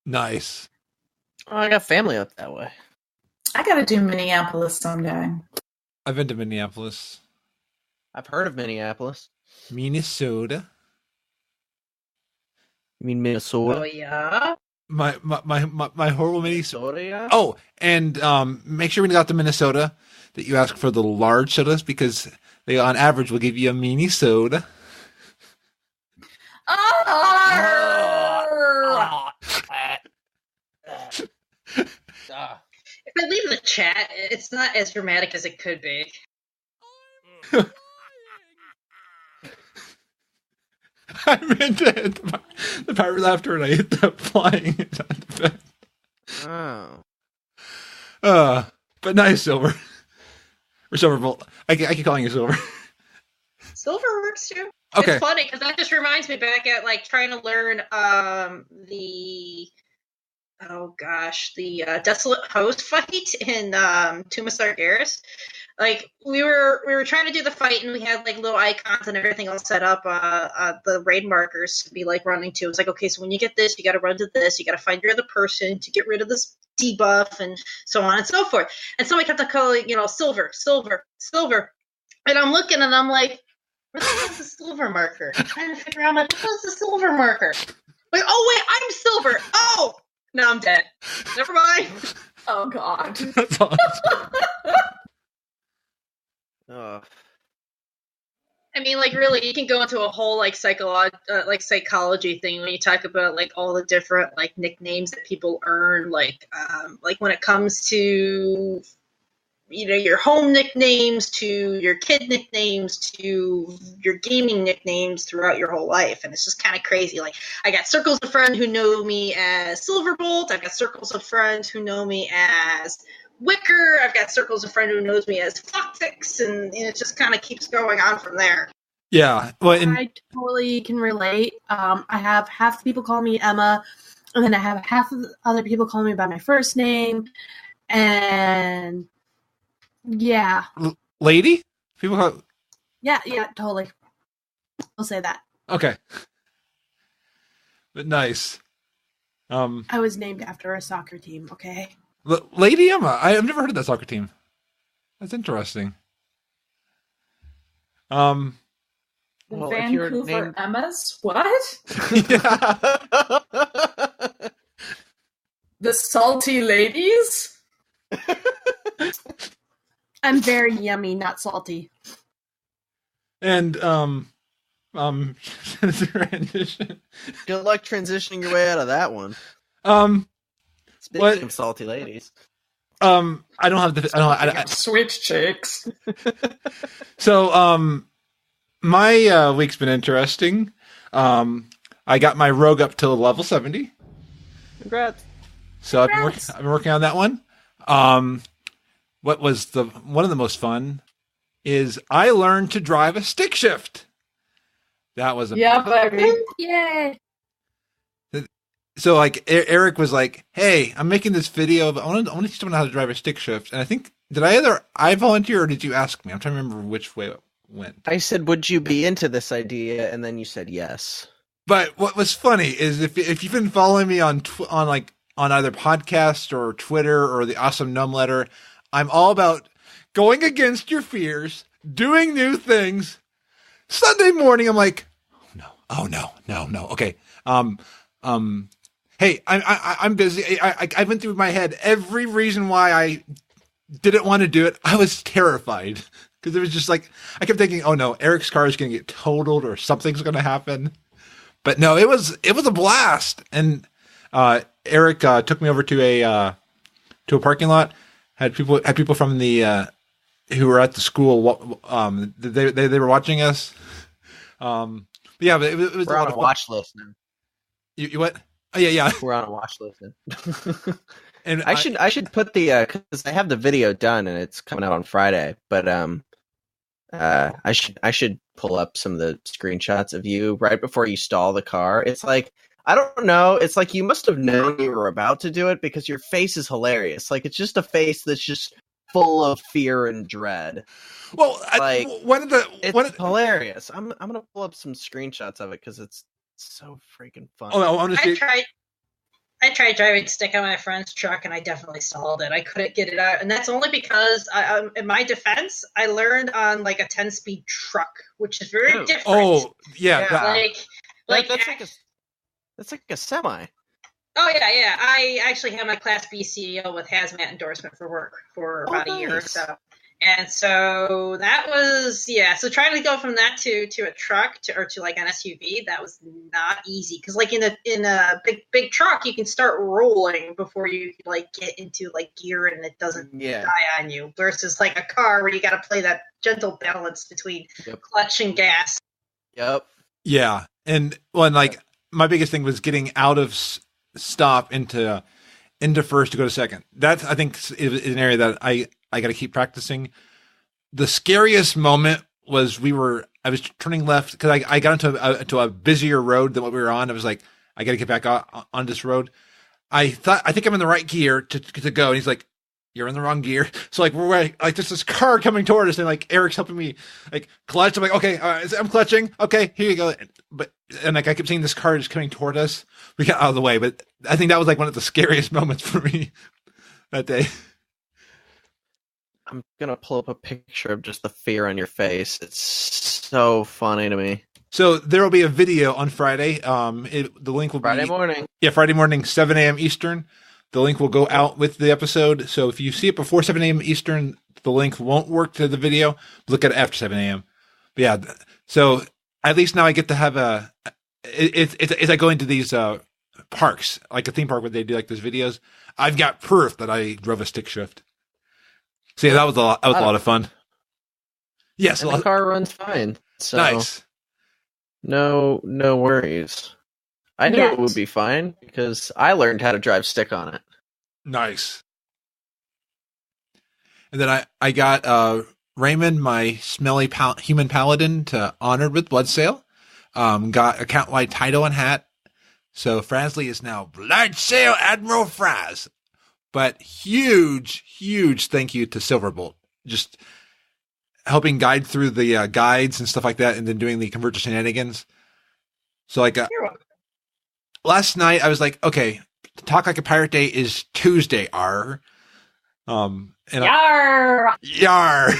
Nice. Oh, I got family up that way. I got to do Minneapolis someday. I've been to Minneapolis, I've heard of Minneapolis. Minnesota. You mean Minnesota? Oh yeah. My horrible Minnesota. Minnesota, yeah? Oh, and make sure when you got to Minnesota that you ask for the large sodas because they, on average, will give you a mini soda. If I leave the chat, it's not as dramatic as it could be. I meant to hit the pirate laughter and I hit the flying sound effect. Oh. But nice, Silver. Or Silverbolt. I keep calling you Silver. Silver works too. Okay. It's funny because that just reminds me back at like trying to learn the Desolate Host fight in Tomb of Sargeras. Like we were trying to do the fight, and we had like little icons and everything all set up, the raid markers to be like running to. It was like, okay, so when you get this, you got to run to this, you got to find your other person to get rid of this debuff, and so on and so forth. And somebody kept on calling, silver, silver, silver, and I'm looking and I'm like, where the hell is the silver marker? I'm trying to figure out, like, what's the silver marker? Like, oh wait, I'm silver. Oh, no, I'm dead. Never mind. Oh God. That's awesome. I mean, like, really, you can go into a whole like psychology thing when you talk about like all the different like nicknames that people earn, like when it comes to your home nicknames, to your kid nicknames, to your gaming nicknames throughout your whole life, and it's just kind of crazy. Like, I got circles of friends who know me as Siilverbolt. I've got circles of friends who know me as Wicker. I've got circles of friends who knows me as Foxix, and it just kind of keeps going on from there. Yeah, well, I totally can relate. I have half the people call me Emma, and then I have half of the other people call me by my first name, and yeah, lady. People call. Yeah, totally. I'll say that. Okay, but nice. I was named after a soccer team. Okay. Lady Emma. I've never heard of that soccer team. That's interesting. Well, Vancouver named... Emmas? What? Yeah. The salty ladies? I'm very yummy, not salty. And transition. Good luck transitioning your way out of that one. Speaking of salty ladies. I don't have the. I sweet chicks. So my week's been interesting. I got my rogue up to level 70. Congrats. So I've been working on that one. What was one of the most fun is I learned to drive a stick shift. That was baby. Yay. So like Eric was like, "Hey, I'm making this video, but I want to teach someone how to drive a stick shift." And I think I volunteer or did you ask me? I'm trying to remember which way it went. I said, "Would you be into this idea?" And then you said yes. But what was funny is if you've been following me on either podcast or Twitter or the Awesome Gnome Letter, I'm all about going against your fears, doing new things. Sunday morning, I'm like, oh no. Okay. Hey, I'm busy. I went through my head every reason why I didn't want to do it. I was terrified because it was just like, I kept thinking, oh no, Eric's car is going to get totaled or something's going to happen. But no, it was a blast. And Eric took me over to a parking lot. Had people from the who were at the school. They were watching us. But yeah, but it was we're on a watch list now. You what? Oh yeah. We're on a watch list now. And I should put the because I have the video done and it's coming out on Friday. But I should pull up some of the screenshots of you right before you stall the car. It's like, I don't know. It's like you must have known you were about to do it because your face is hilarious. Like, it's just a face that's just full of fear and dread. Well, like it's hilarious. I'm gonna pull up some screenshots of it because it's so freaking fun. I tried driving stick on my friend's truck and I definitely stalled it. I couldn't get it out, and that's only because in my defense, I learned on like a 10-speed truck, which is very different. Oh yeah, that's like a semi. Oh yeah. I actually have my Class B CDL with hazmat endorsement for work for about a year or so. And so that was, so trying to go from that to a truck or to like an SUV, that was not easy. Because like in a big truck, you can start rolling before you like get into like gear and it doesn't die on you. Versus like a car where you got to play that gentle balance between clutch and gas. Yep. Yeah. And like my biggest thing was getting out of stop into first to go to second. That I think is an area that I got to keep practicing. The scariest moment was I was turning left because I got into a busier road than what we were on. I was like, I got to get back on this road. I think I'm in the right gear to go. And he's like, you're in the wrong gear. So like we're like there's this car coming toward us, and like Eric's helping me like clutch. I'm like, okay, I'm clutching. Okay, here you go. And like I kept seeing this car just coming toward us. We got out of the way, but I think that was like one of the scariest moments for me that day. I'm gonna pull up a picture of just the fear on your face. It's so funny to me. So there will be a video on Friday. The link will be Friday morning. Yeah, Friday morning, 7 a.m. Eastern. The link will go out with the episode. So if you see it before 7 a.m. Eastern, the link won't work to the video. Look at it after 7 a.m. But yeah, so at least now I get to have it's like going to these parks, like a theme park where they do like those videos. I've got proof that I drove a stick shift. So yeah, that was a lot of fun. Yes, and the car runs fine. So nice. No worries. I knew it would be fine because I learned how to drive stick on it. Nice. And then I got Raymond, my smelly human paladin, to Honored with Bloodsail. Got account-wide title and hat. So Frazley is now Bloodsail Admiral Fraz. But huge thank you to Siilverbolt. Just helping guide through the guides and stuff like that, and then doing the convert to shenanigans. So like last night I was like, okay, Talk Like a Pirate Day is Tuesday, Arrr. And YARRR! YARRR!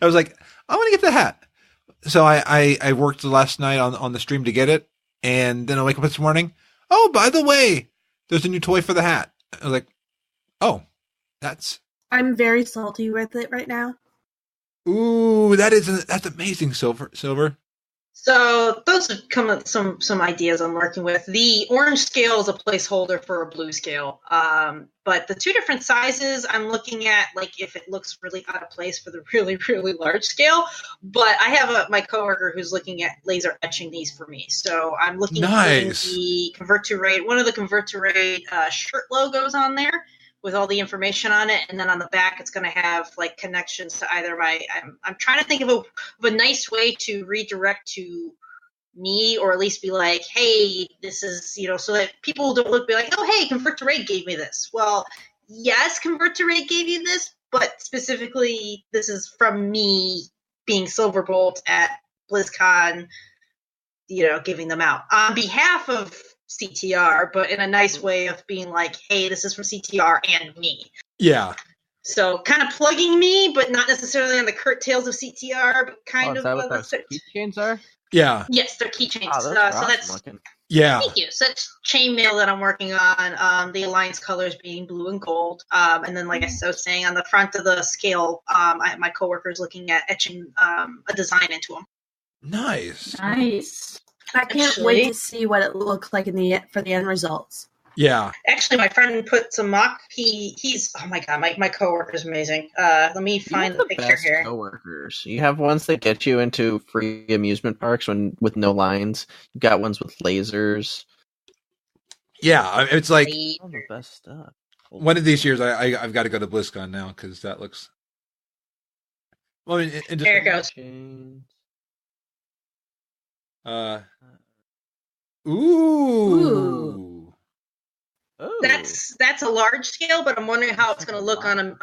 I was like, I want to get the hat. So I worked last night on the stream to get it, and then I wake up this morning. Oh, by the way, there's a new toy for the hat. I was like, oh, that's. I'm very salty with it right now. Ooh, that's amazing, Silver. So those have come with some ideas I'm working with. The orange scale is a placeholder for a blue scale. But the two different sizes I'm looking at, like if it looks really out of place for the really, really large scale. But I have my coworker who's looking at laser etching these for me. So I'm looking at the Convert to Raid, one of the Convert to Raid shirt logos on there with all the information on it, and then on the back it's going to have like connections to either I'm trying to think of a nice way to redirect to me, or at least be like, hey, this is, so that people don't be like, oh, hey, Convert to Raid gave me this. Well, yes, Convert to Raid gave you this, but specifically this is from me being Siilverbolt at BlizzCon, giving them out on behalf of CTR, but in a nice way of being like, hey, this is from CTR and me. Yeah. So kind of plugging me, but not necessarily on the curtails of CTR, but kind of. Is that what those keychains are? Yeah. Yes, they're keychains. Oh, so that's looking. Yeah. Thank you. So that's chainmail that I'm working on. The Alliance colors being blue and gold, and then like I was saying, on the front of the scale, my coworker is looking at etching a design into them. Nice. I can't wait to see what it looks like for the end results. Yeah. Actually, my friend put some mock. He's oh my god, my coworker is amazing. Let me find the picture here. Coworkers, you have ones that get you into free amusement parks with no lines. You got ones with lasers. Yeah, it's like all the best stuff. One of these years, I've got to go to BlizzCon now because that looks. Well, I mean, there it goes. Ooh. That's a large scale, but I'm wondering how it's going to look on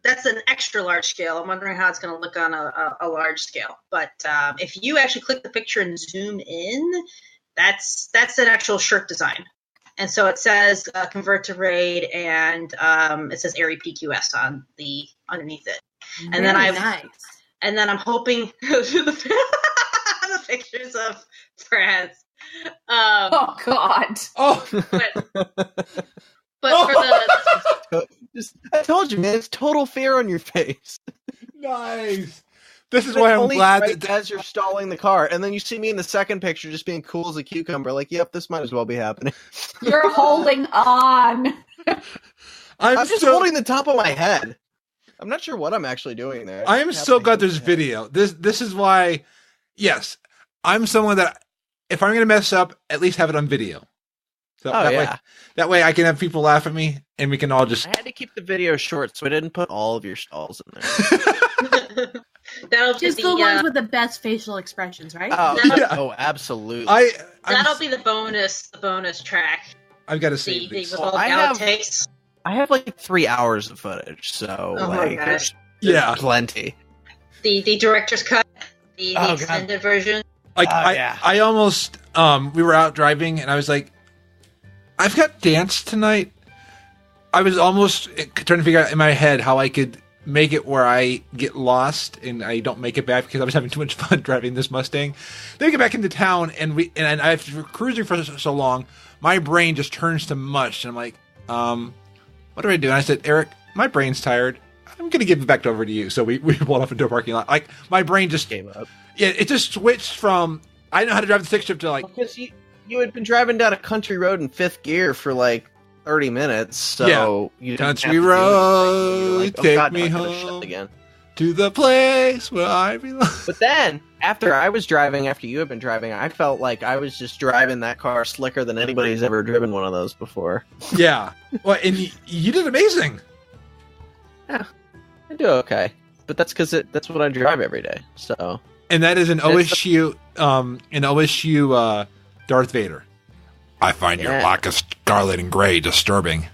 that's an extra large scale. I'm wondering how it's going to look on a large scale. But if you actually click the picture and zoom in, that's an actual shirt design. And so it says Convert to Raid, and it says Arrr PQS on underneath it. And then I'm hoping the pictures of France. Oh God! Oh, but for I told you, man, it's total fear on your face. Nice. This is why I'm glad that as you're stalling the car, and then you see me in the second picture just being cool as a cucumber. Like, yep, this might as well be happening. You're holding on. I'm just holding the top of my head. I'm not sure what I'm actually doing there. I am so glad there's video. This is why. Yes, I'm someone that if I'm going to mess up, at least have it on video. So that way I can have people laugh at me, and we can all just. I had to keep the video short, so I didn't put all of your stalls in there. That'll just be the ones with the best facial expressions, right? Oh, absolutely. That'll be the bonus track. I've got to see these. With all the outtakes. I have like 3 hours of footage, so Oh my like gosh. there's plenty. The director's cut, the Oh, God. extended version. Like Oh, yeah. I almost we were out driving and I was like, I've got dance tonight. I was almost trying to figure out in my head how I could make it where I get lost and I don't make it back because I was having too much fun driving this Mustang. Then we get back into town and I've cruising for so long, my brain just turns to mush and I'm like, what do I do? And I said, Eric, my brain's tired. I'm going to give it back over to you. So we pulled off into a parking lot. Like my brain just Gave up. Yeah, it just switched from I know how to drive the stick shift to like Because you had been driving down a country road in 5th gear for like 30 minutes, so you didn't country have to do road, anything. take You're like, me I gotta shut home again. to the place where I belong. But then, after I was driving, after you had been driving, I felt like I was just driving that car slicker than anybody's ever driven one of those before. Yeah, well, and you did amazing. I do okay, but that's because that's what I drive every day. So, And that is an It's OSU, Darth Vader. I find your Yeah. lack of scarlet and gray disturbing.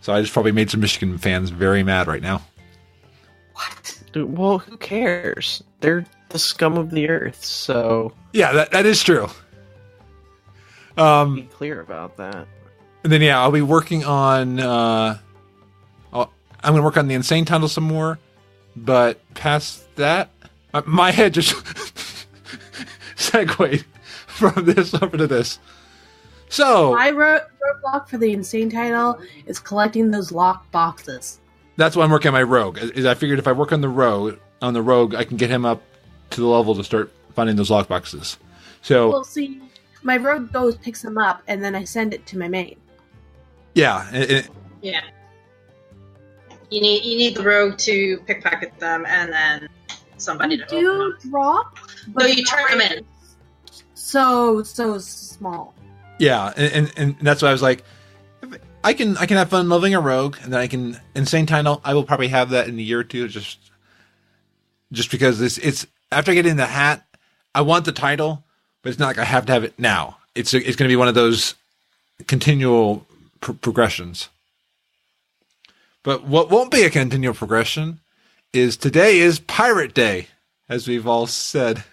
So I just probably made some Michigan fans very mad right now. dude, well, who cares? They're the scum of the earth. So, Yeah, that is true. be clear about that. And then I'll be working on. I'm going to work on the Insane Tunnel some more, but past that, my head just segued from this over to this. So My roadblock for the insane title is collecting those locked boxes. that's why I'm working on my Rogue. Is I figured if I work on the Rogue, I can get him up to the level to start finding those lockboxes. So Well, see, my road picks them up, and then I send it to my main. yeah, Yeah. You need the rogue to pickpocket them, and then somebody to open Do them. drop, No, you turn them in. So small. yeah, and that's why I was like, I can have fun loving a Rogue, and then I can Insane Tunnel. I will probably have that in a year or two, just because it's after I get in the hat, I want the title, but it's not like I have to have it now. It's going to be one of those continual progressions. But what won't be a continual progression is today is Pirate Day, as we've all said.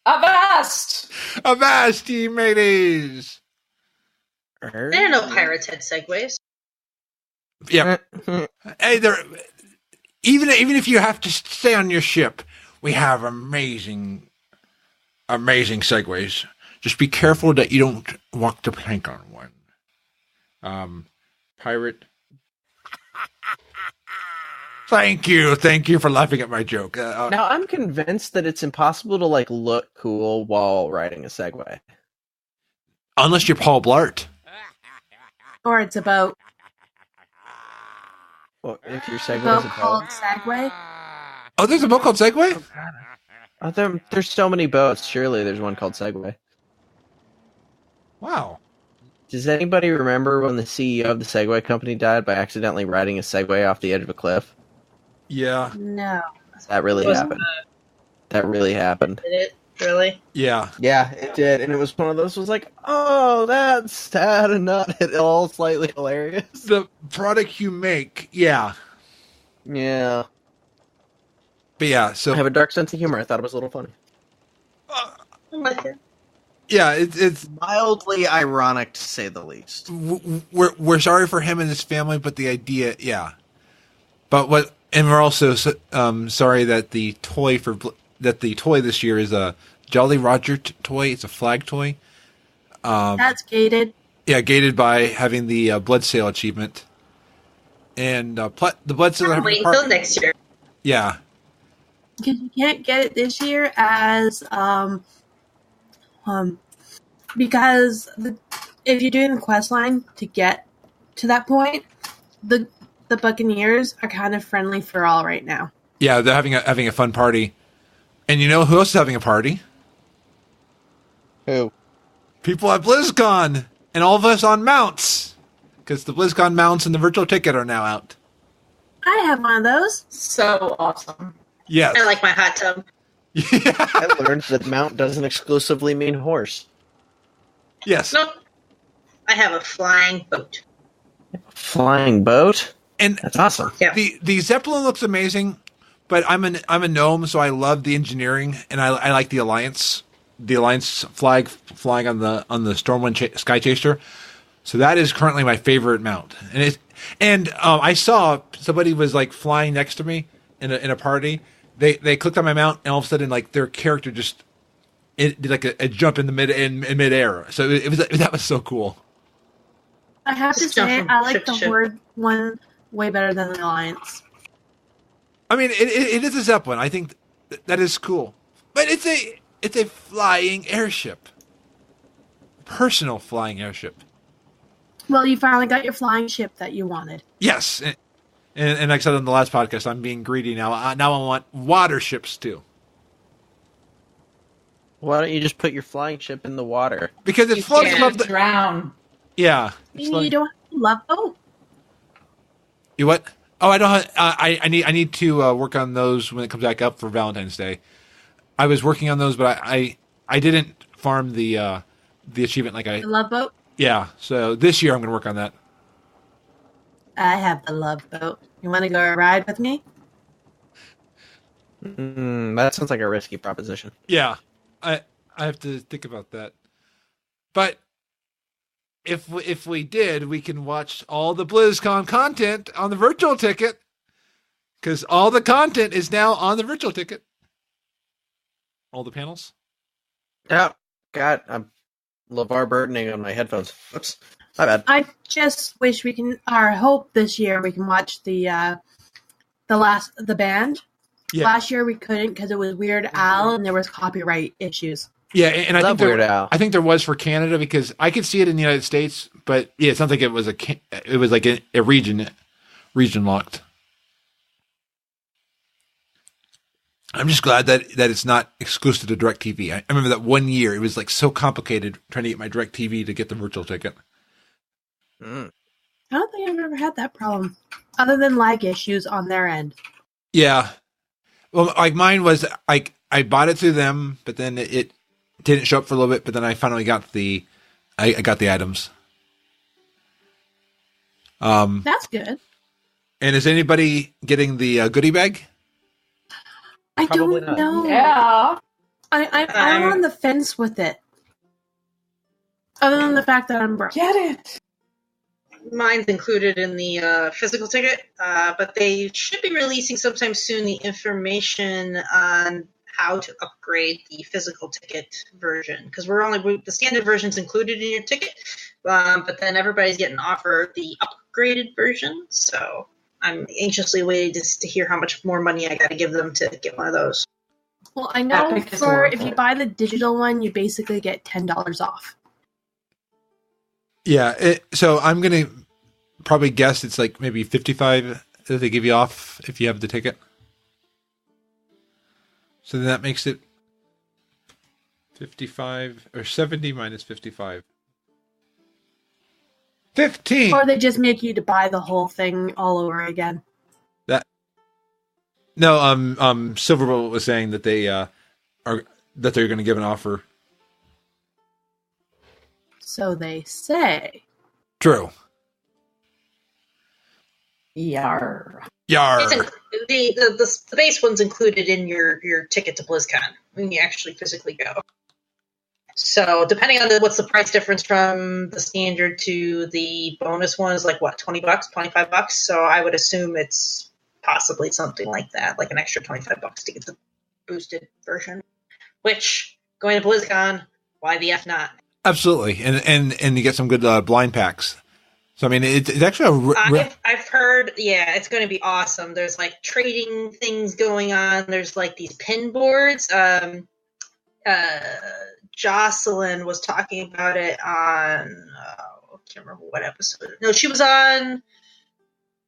Avast! Avast, ye mateys! I didn't know pirates had segways. Yeah. Hey, even if you have to stay on your ship, we have amazing segways. Just be careful that you don't walk the plank on one. Pirate. Thank you for laughing at my joke. Now I'm convinced that it's impossible to like look cool while riding a Segway. Unless you're Paul Blart. Or it's about Well, if your Segway boat is a called boat. Segway. Oh, there's a boat called Segway? There's so many boats. Surely there's one called Segway. Wow. Does anybody remember when the CEO of the Segway company died by accidentally riding a Segway off the edge of a cliff? Yeah. No. That really Wasn't happened. That really happened. Did it really? Yeah. Yeah, it did, and it was one of those. Was like, oh, that's sad and not at all slightly hilarious. The product you make, yeah. Yeah, But yeah, so I have a dark sense of humor. I thought it was a little funny, I'm with you. yeah, it's mildly ironic to say the least. we're sorry for him and his family, but the idea, yeah. But we're also sorry that the toy this year is a Jolly Roger toy. It's a flag toy. That's gated. Yeah, gated by having the blood sale achievement, and the blood sale. Wait until next year. Yeah, Because you can't get it this year as because if you're doing the quest line to get to that point, the Buccaneers are kind of friendly for all right now. yeah, they're having a fun party, and you know who else is having a party? Who? People at BlizzCon, and all of us on mounts, because the BlizzCon mounts and the virtual ticket are now out. I have one of those. So awesome. Yes. I like my hot tub. I learned that mount doesn't exclusively mean horse. Yes. Nope. I have a flying boat. Flying boat? And That's awesome. Yeah. the Zeppelin looks amazing, but I'm a gnome, so I love the engineering, and I like the Alliance flag flying on the Stormwind Sky Chaser. So that is currently my favorite mount, and I saw somebody was like flying next to me in a party. They clicked on my mount, and all of a sudden, like their character just did like a jump in midair. So that was so cool. I have to Just jump say, from I like ship to the ship. Horde one way better than the Alliance. I mean, it is a Zeppelin. I think that is cool, but it's a flying airship, personal flying airship. Well, you finally got your flying ship that you wanted. Yes, and like I said on the last podcast, I'm being greedy now. Now I want water ships too, Why don't you just put your flying ship in the water? because it You floats can't above the. drown. Yeah, You don't love boat. You what? Oh, I don't. I need to work on those when it comes back up for Valentine's Day. I was working on those, but I didn't farm the achievement like I. The love boat. Yeah, so this year I'm going to work on that. I have the love boat. You want to go ride with me? That sounds like a risky proposition. Yeah, I have to think about that. But if we did, we can watch all the BlizzCon content on the virtual ticket, because all the content is now on the virtual ticket. All the panels. Oh, God, I'm LeVar Burtoning on my headphones. Oops, my bad. I just wish we can, or hope this year we can watch the band. Yeah. Last year we couldn't because it was Weird Al and there was copyright issues. Yeah, and I Love think Weird Al. I think there was for Canada, because I could see it in the United States, but yeah, it sounds like it was like a region locked. I'm just glad that it's not exclusive to DirecTV. I remember that one year it was like so complicated trying to get my DirecTV to get the virtual ticket. Mm. I don't think I've ever had that problem, other than lag issues on their end. Yeah, well, like mine was like I bought it through them, but then it didn't show up for a little bit. But then I finally got I got the items. That's good. And is anybody getting the goodie bag? I Probably don't not. know. Yeah. I'm on the fence with it. Other than the fact that I'm broke. Get it. Mine's included in the physical ticket, but they should be releasing sometime soon the information on how to upgrade the physical ticket version, because the standard version's included in your ticket, but then everybody's getting offered the upgraded version. So I'm anxiously waiting to hear how much more money I got to give them to get one of those. Well, I know Epic is for worth if you it. buy the digital one, you basically get $10 off. Yeah, so I'm gonna probably guess it's like maybe 55 that they give you off if you have the ticket. So then that makes it 55 or 70 minus 55. 15. Or they just make you to buy the whole thing all over again. No, Siilverbolt was saying that they're going to give an offer. So they say. True. YARRR. YARRR. The base one's included in your ticket to BlizzCon when you actually physically go. So depending on what's the price difference from the standard to the bonus one is like what, $20, $25? So I would assume it's possibly something like that, like an extra $25 to get the boosted version. Which, going to BlizzCon, why the F not? Absolutely, and you get some good blind packs. So I mean, it's actually I've heard, yeah, it's going to be awesome. There's like trading things going on. There's like these pin boards. Jocelyn was talking about it on, I can't remember what episode. No, she was on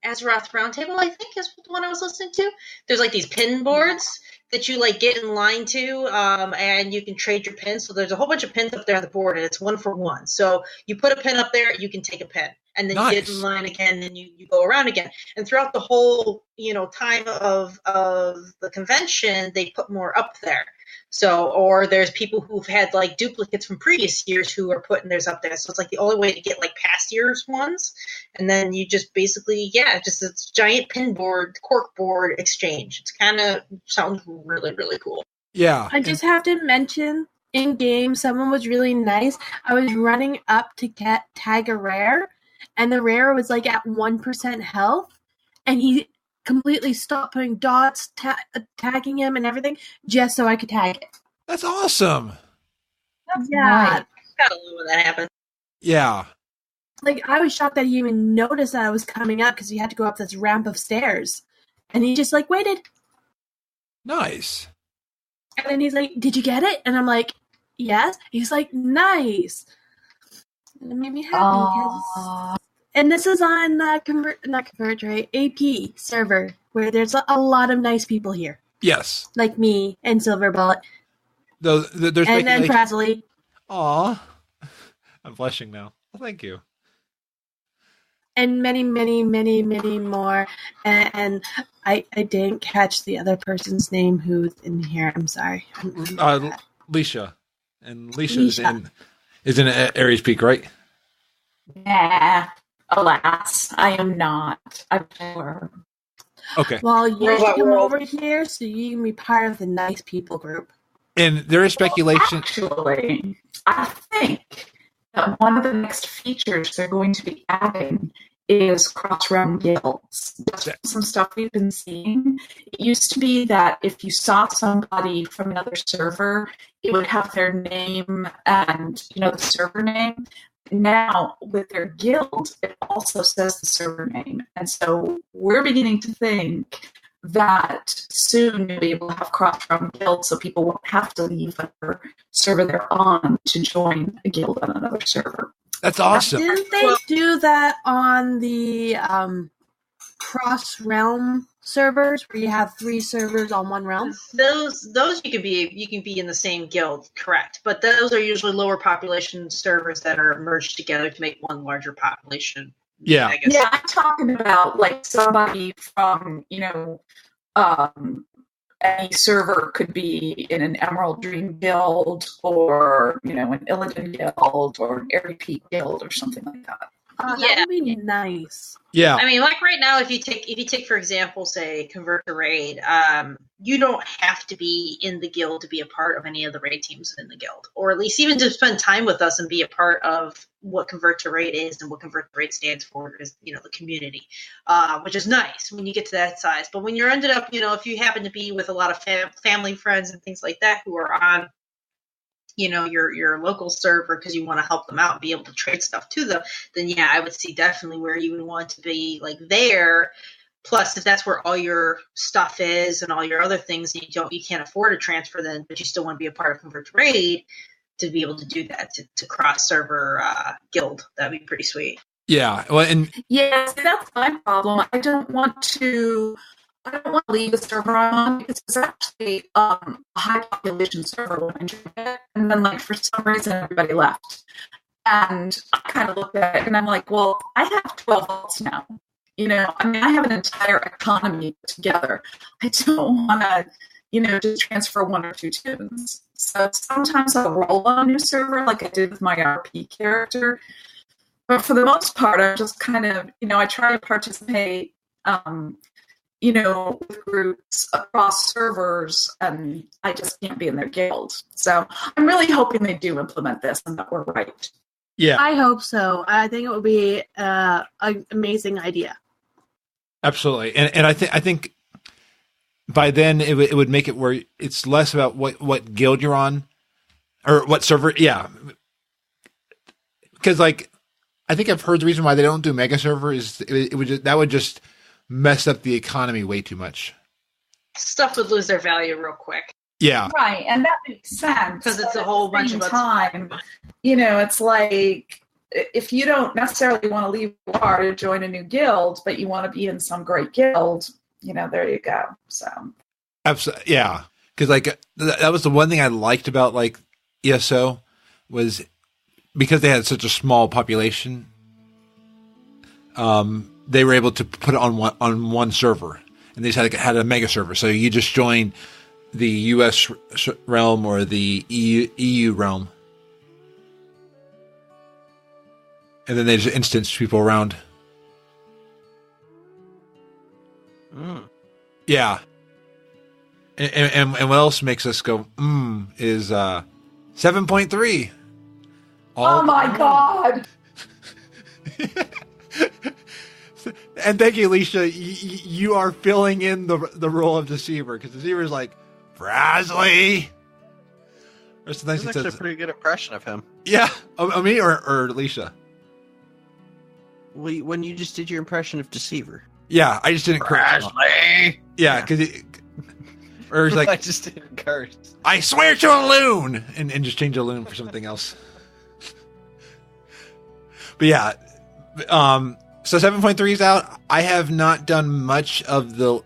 Azeroth Roundtable, I think is the one I was listening to. There's like these pin boards that you like get in line to, and you can trade your pins. So there's a whole bunch of pins up there on the board, and it's 1 for 1. So you put a pin up there, you can take a pin, and then Nice. you get in line again, and you go around again. And throughout the whole time of the convention, they put more up there. So, or there's people who've had like duplicates from previous years who are putting theirs up there. So it's like the only way to get like past year's ones. And then you just basically, just this giant pinboard, corkboard exchange. It's kind of sounds really, really cool. Yeah. I just have to mention, in game, someone was really nice. I was running up to tag a rare, and the rare was like at 1% health, and he completely stopped putting dots, tagging him and everything, just so I could tag it. That's awesome. That's Yeah. nice. Gotta love when that happens. Yeah. Like, I was shocked that he even noticed that I was coming up because he had to go up this ramp of stairs. And he just, like, waited. Nice. And then he's like, "Did you get it?" And I'm like, "Yes." He's like, "Nice." And it made me happy because... And this is on AP server, where there's a lot of nice people here. Yes. Like me and Siilverbolt. There's And then Frazley. Aw. I'm blushing now. Well, thank you. And many, many, many, many more. And I didn't catch the other person's name who's in here. I'm sorry. Lisia. And Lisia is in Aries Peak, right? Nah. Alas, I am not. I'm sure. Okay. Well, you Robot should come World. over here so you can be part of the nice people group. And there is speculation. Actually, I think that one of the next features they're going to be adding is cross-realm guilds. Just some stuff we've been seeing. It used to be that if you saw somebody from another server, it would have their name and, the server name. Now, with their guild, it also says the server name. And so we're beginning to think that soon you'll be able to have cross-realm guilds so people won't have to leave whatever server they're on to join a guild on another server. That's awesome. Didn't they do that on the cross-realm servers where you have 3 servers on one realm? Those you can be in the same guild, correct? But those are usually lower population servers that are merged together to make one larger population. Yeah. I guess. Yeah, I'm talking about like somebody from, any server could be in an Emerald Dream guild or, an Illidan guild or an Airy Peak guild or something like that. That would be nice. Yeah. I mean, like right now, if you take for example, say Convert to Raid, you don't have to be in the guild to be a part of any of the raid teams in the guild, or at least even to spend time with us and be a part of what Convert to Raid is and what Convert to Raid stands for is, the community, which is nice when you get to that size. But when you're ended up, if you happen to be with a lot of family, friends, and things like that who are on, your local server because you want to help them out and be able to trade stuff to them, then I would see definitely where you would want to be like there. Plus, if that's where all your stuff is and all your other things, you can't afford to transfer them, but you still want to be a part of Convert to Raid to be able to do that to cross server guild. That'd be pretty sweet. Yeah. Well, and yeah, see, that's my problem. I don't want to leave the server I'm on because it's actually a high population server when I joined it. And then, for some reason, everybody left. And I kind of looked at it and I'm like, well, I have 12 volts now. I have an entire economy together. I don't want to, just transfer 1 or 2 tunes. So sometimes I'll roll on a new server like I did with my RP character. But for the most part, I'm just kind of, I try to participate with groups across servers, and I just can't be in their guild. So I'm really hoping they do implement this and that we're right. yeah, I hope so. I think it would be an amazing idea. absolutely. And I think by then it would make it where it's less about what guild you're on or what server. Yeah. Because I think I've heard the reason why they don't do mega server is that would just mess up the economy way too much. Stuff would lose their value real quick. Yeah. Right, and that makes sense. Because it's But a whole at the bunch same of time, it's like if you don't necessarily want to leave YARRR to join a new guild, but you want to be in some great guild, there you go. So Absolutely. Yeah. Because that was the one thing I liked about ESO was because they had such a small population. They were able to put it on one server, and they just had a mega server. So you just join the U.S. realm or the EU realm. And then they just instance people around. Yeah. And what else makes us go, is 7.3. Oh my God. And thank you, Lisia. You are filling in the role of Deceiver, because Deceiver is like, Frazley. That's actually a pretty good impression of him. Yeah. Me or Lisia? When you just did your impression of Deceiver. Yeah, I just didn't curse. Yeah, because or it's like, I just didn't curse. I swear to a loon, and just change a loon for something else. But yeah, so 7.3 is out. I have not done much of the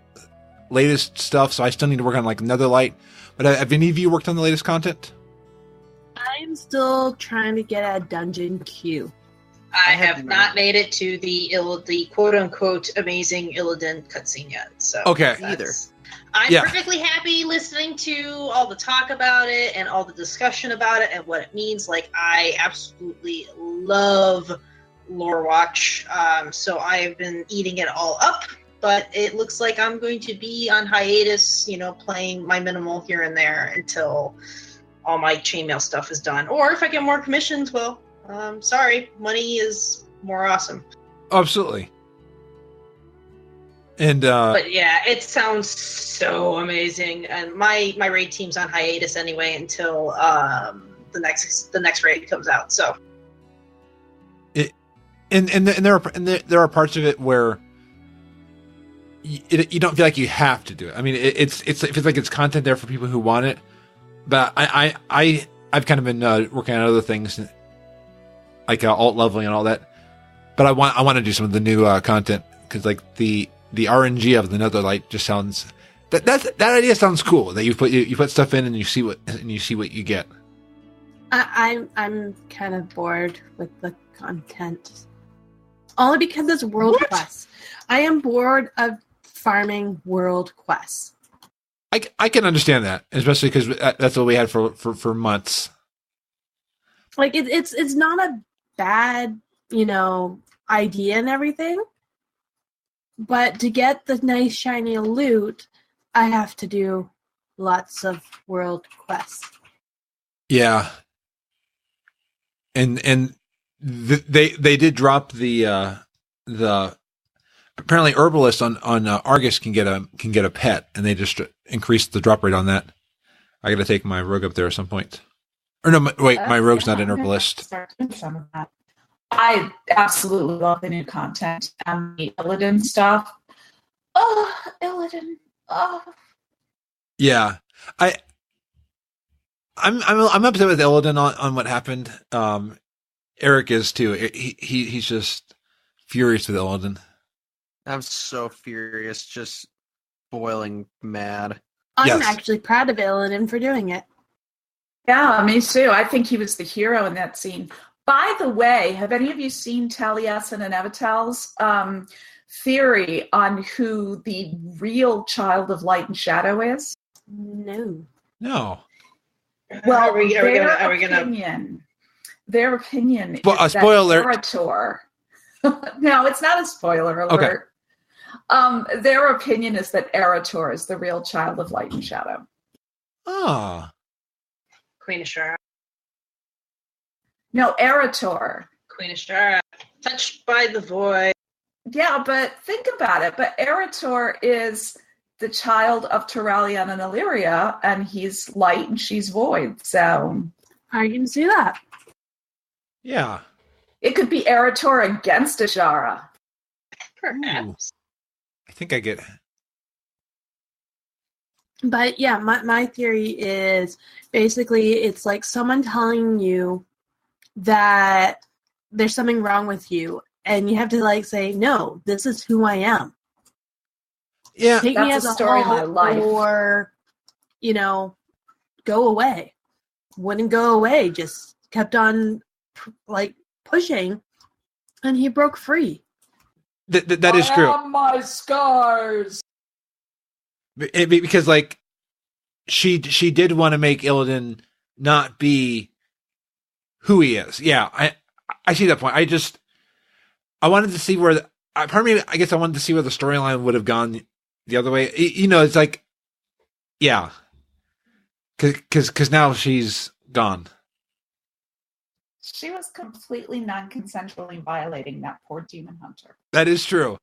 latest stuff, so I still need to work on like another light. But have any of you worked on the latest content? I'm still trying to get a dungeon queue. I have not made it to the quote unquote amazing Illidan cutscene yet. So okay, either. I'm perfectly happy listening to all the talk about it and all the discussion about it and what it means. Like, I absolutely love Lore Watch, so I've been eating it all up. But it looks like I'm going to be on hiatus, playing my minimal here and there until all my chainmail stuff is done. Or if I get more commissions, well, sorry, money is more awesome. Absolutely. And but yeah, it sounds so amazing. And my raid team's on hiatus anyway until the next raid comes out. So there are parts of it where you don't feel like you have to do it. I mean, it feels like it's content there for people who want it. But I've kind of been working on other things like alt leveling and all that. But I want to do some of the new content, because like the RNG of the Netherlight just sounds that idea sounds cool. That you put stuff in and you see what you get. I'm kind of bored with the content, only because it's world quests. I am bored of farming world quests. I can understand that, especially because that's what we had for months. Like it's not a bad idea and everything, but to get the nice shiny loot, I have to do lots of world quests. Yeah, and they did drop the apparently Herbalist on Argus can get a pet, and they just increased the drop rate on that. I got to take my rogue up there at some point. Or no, my rogue's not an Herbalist. Some of that. I absolutely love the new content and the Illidan stuff. Oh, Illidan. Oh. Yeah, I'm upset with Illidan on what happened. Eric is too. He's just furious with Illidan. I'm so furious, just boiling mad. I'm actually proud of Illidan for doing it. Yeah, me too. I think he was the hero in that scene. By the way, have any of you seen Taliesin and Evitel's theory on who the real child of light and shadow is? No. Well, their opinion is that spoiler. Eretor. No, it's not a spoiler alert. Okay. Their opinion is that Eretor is the real child of light and shadow. Oh. Queen of Shara. No, Eretor. Queen of Shara. Touched by the void. Yeah, but think about it. But Eretor is the child of Turalian and Illyria, and he's light and she's void. So I can see that. Yeah. It could be Eretor against Ashara. Perhaps. Ooh. I think I get it. But yeah, my theory is basically it's like someone telling you that there's something wrong with you, and you have to like say, no, this is who I am. Yeah, take me as a story of my life, or go away. Wouldn't go away, just kept on like pushing, and he broke free. That is true. My scars. Because like she did want to make Illidan not be who he is. Yeah, I see that point. I wanted to see where part of me, I guess I wanted to see where the storyline would have gone the other way. It's like, yeah, because now she's gone. She was completely non-consensually violating that poor demon hunter. That is true.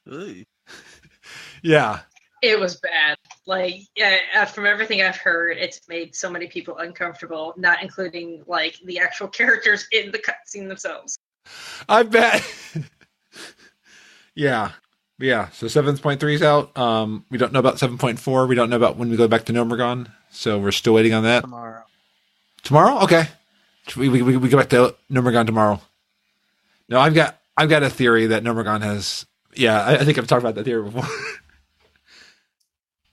Ooh. Yeah. It was bad. Like, from everything I've heard, it's made so many people uncomfortable, not including, like, the actual characters in the cutscene themselves. I bet. Yeah. So 7.3 is out. We don't know about 7.4. We don't know about when we go back to Nomergon. So we're still waiting on that. Tomorrow? Okay. We go back to Nomergon tomorrow. No, I've got a theory that Nomergon has. Yeah, I think I've talked about that theory before.